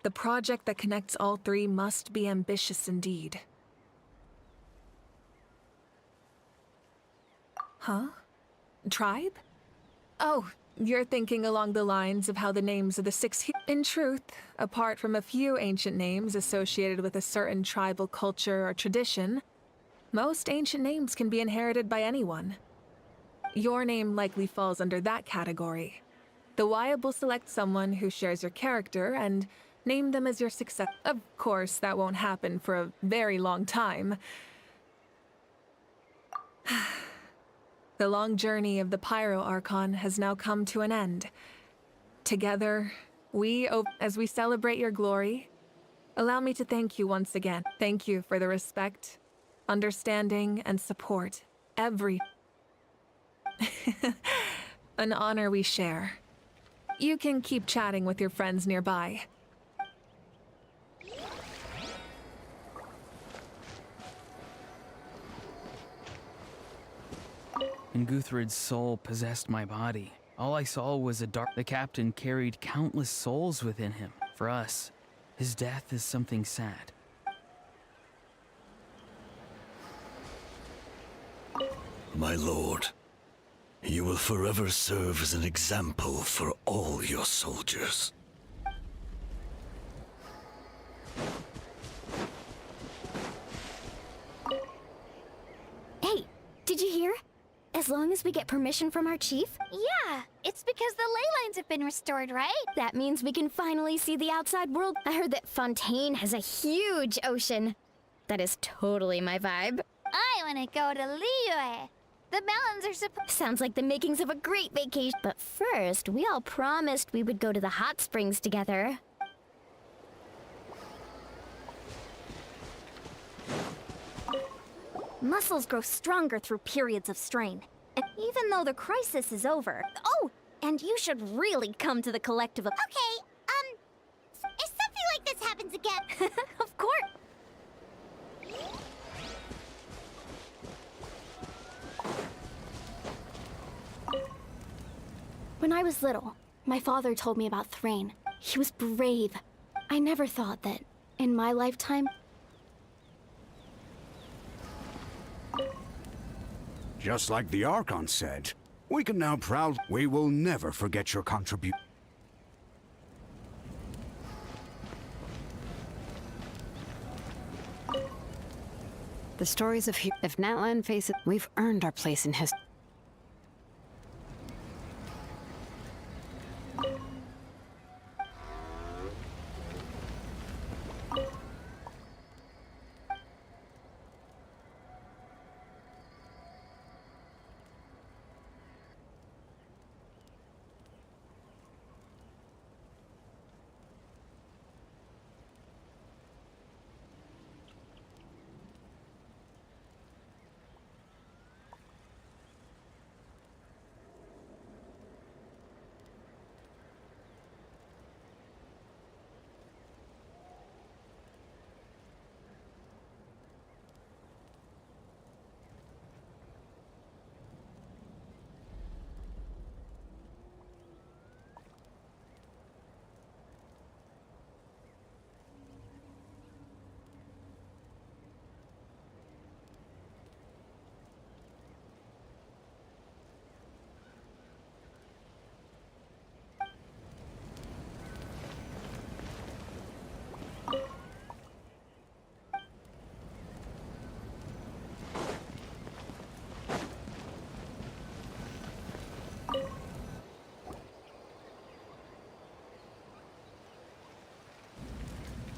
The project that connects all three must be ambitious indeed. Huh? Tribe? Oh, you're thinking along the lines of how the names of the six... In truth, apart from a few ancient names associated with a certain tribal culture or tradition, Most ancient names can be inherited by anyone. Your name likely falls under that category. The Wyab will select someone who shares your character and name them as your successor. Of course, that won't happen for a very long time. The long journey of the Pyro Archon has now come to an end. Together, as we celebrate your glory, allow me to thank you once again. Thank you for the respect, understanding, and support. An honor we share. You can keep chatting with your friends nearby. And Guthred's soul possessed my body. All I saw was a dark. The captain carried countless souls within him. For us, his death is something sad. My lord, you will forever serve as an example for all your soldiers. Hey, did you hear? As long as we get permission from our chief? Yeah, it's because the ley lines have been restored, right? That means we can finally see the outside world. I heard that Fontaine has a huge ocean. That is totally my vibe. I want to go to Liyue. The mountains are Sounds like the makings of a great vacation. But first, we all promised we would go to the hot springs together. Muscles grow stronger through periods of strain. And even though the crisis is over. Oh, and you should really come to the collective of... Okay, if something like this happens again... Of course! When I was little, my father told me about Thrain. He was brave. I never thought that, in my lifetime... Just like the Archon said, we can now we will never forget your contribution. The stories of if Natlan faces, we've earned our place in history.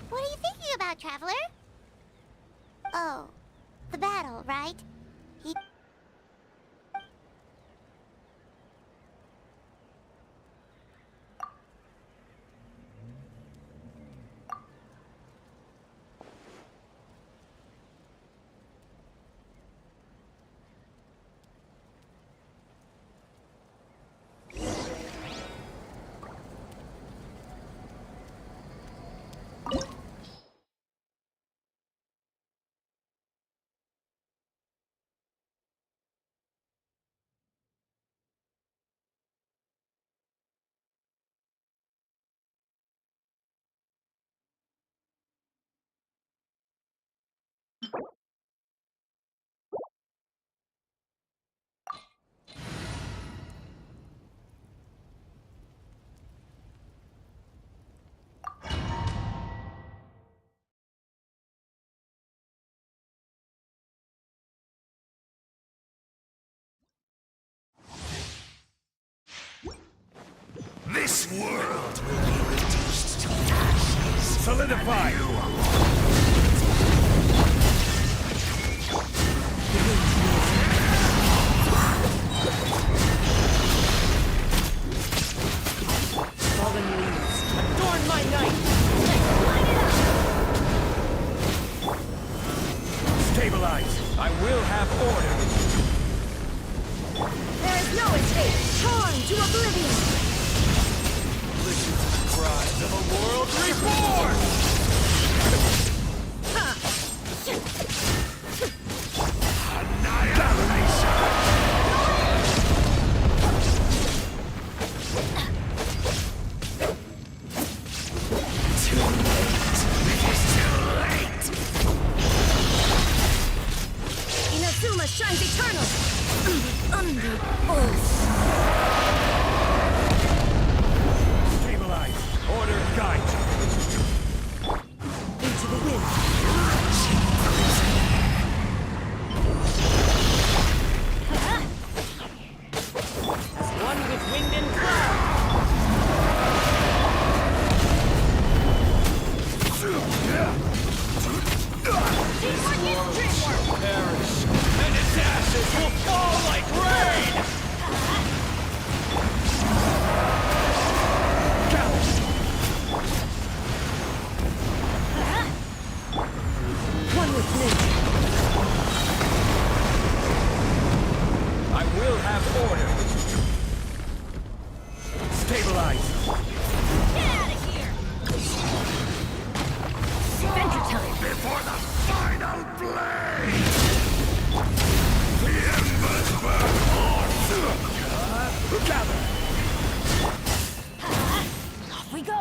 What are you thinking about, Traveler? Oh, the battle, right? This world will be reduced to ashes. Solidify! Fallen leaves, adorn my night! Light it up! Stabilize! I will have order! There is no escape! Torn to oblivion! Listen to the cries of a world reborn! Inazuma shines eternal! Under oath! Stabilize! Order guide! Into the wind! As one with wind and cloud! Teamwork is dreamwork! Perish, and its ashes will fall like rain! One with nature! I will have order! Stabilize! Get out of here! Adventure time! Before the final blade! The embers burn on! Gather! Off we go!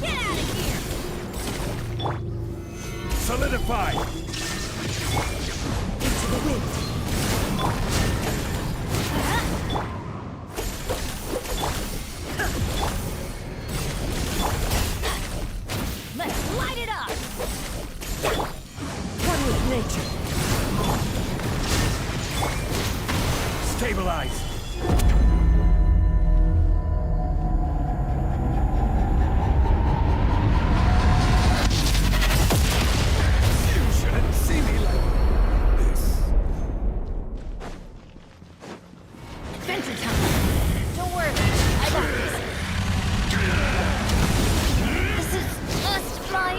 Get out of here! Solidify! Into the wind! Let's light it up! One with nature! Stabilize! You shouldn't see me like this. Adventure time! Don't worry, I got this. This is just my...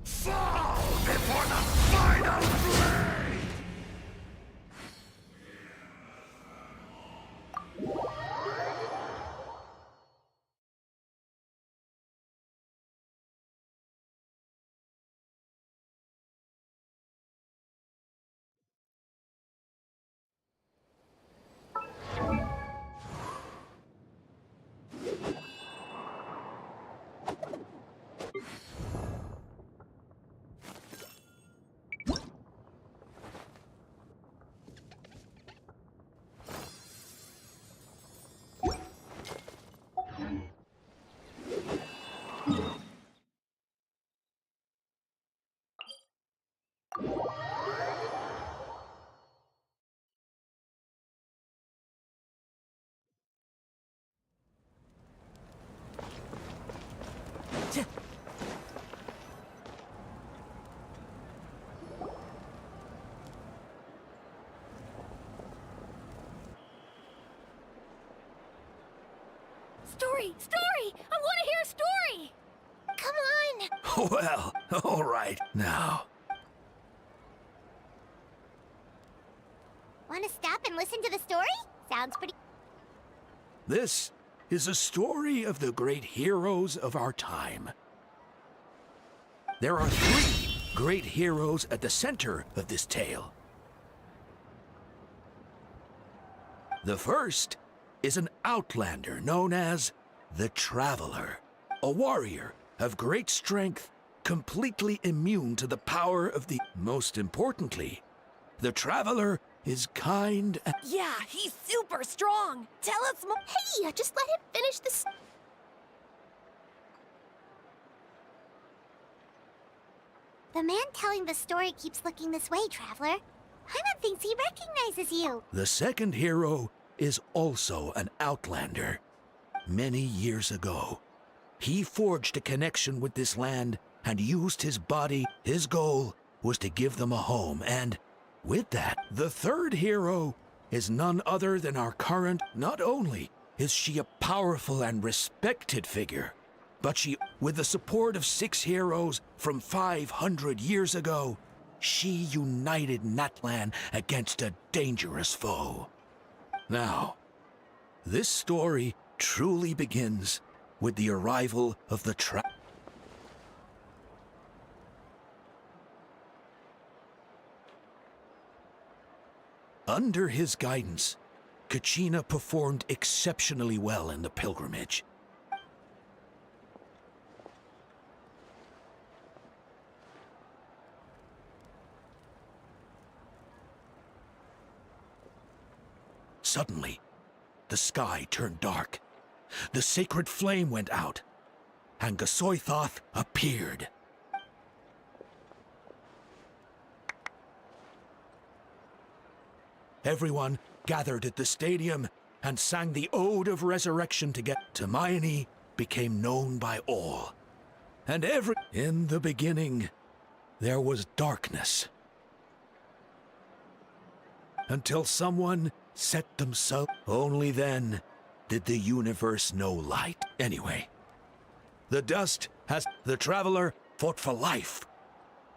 Fall before the final blade! Story! Story! I want to hear a story! Come on! Well, all right, now. Want to stop and listen to the story? Sounds pretty... This is a story of the great heroes of our time. There are 3 great heroes at the center of this tale. The first is an outlander known as the Traveler, a warrior of great strength, completely immune to the power of the... Most importantly, the Traveler is kind and... Yeah, he's super strong! Tell us more! Hey, just let him finish this... The man telling the story keeps looking this way, Traveler. Paimon thinks he recognizes you. The second hero is also an outlander. Many years ago, he forged a connection with this land and used his body. His goal was to give them a home, and with that, the third hero is none other than our current. Not only is she a powerful and respected figure, but she, with the support of 6 heroes from 500 years ago, she united Natlan against a dangerous foe. Now, this story truly begins with the arrival of the Under his guidance, Kachina performed exceptionally well in the pilgrimage. Suddenly, the sky turned dark. The sacred flame went out, and Gasoithoth appeared. Everyone gathered at the stadium and sang the Ode of Resurrection together. Hermione became known by all. And in the beginning, there was darkness. Until someone set themselves. Only then did the universe know light. Anyway, the dust has. The traveler fought for life.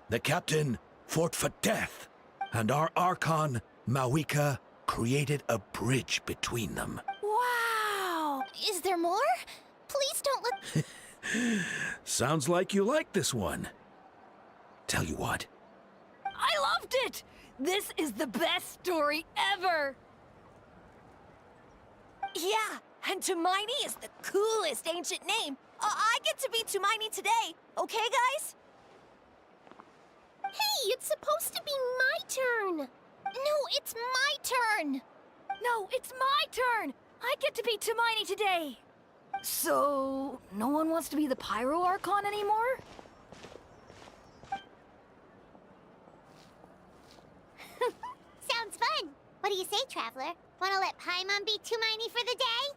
The captain fought for death. And our Archon, Mawika, created a bridge between them. Wow! Is there more? Please don't let... Sounds like you like this one. Tell you what. I loved it! This is the best story ever! Yeah, and Tumaini is the coolest ancient name. I get to be Tumaini today, okay, guys? Hey, it's supposed to be my turn. No, it's my turn. No, it's my turn. I get to be Tumaini today. So, no one wants to be the Pyro Archon anymore? Sounds fun. What do you say, Traveler? Wanna let Paimon be Tumaini for the day?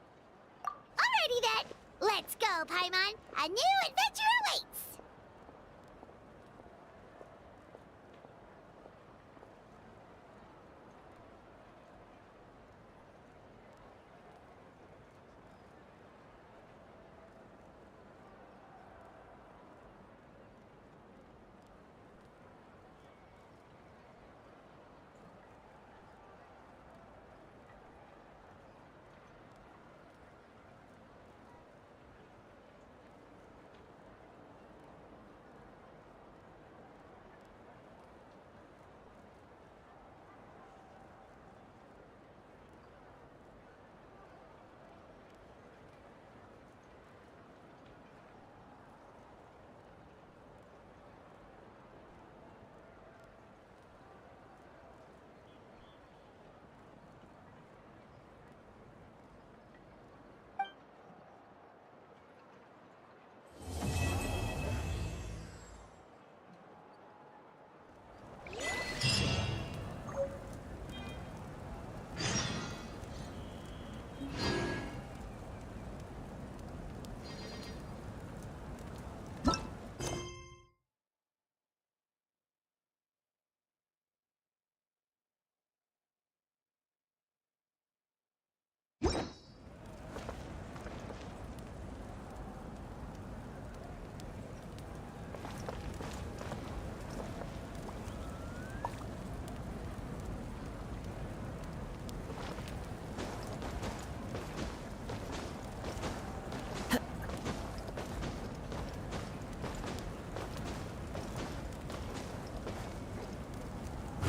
Alrighty then. Let's go, Paimon. A new adventure awaits.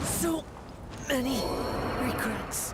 So many regrets.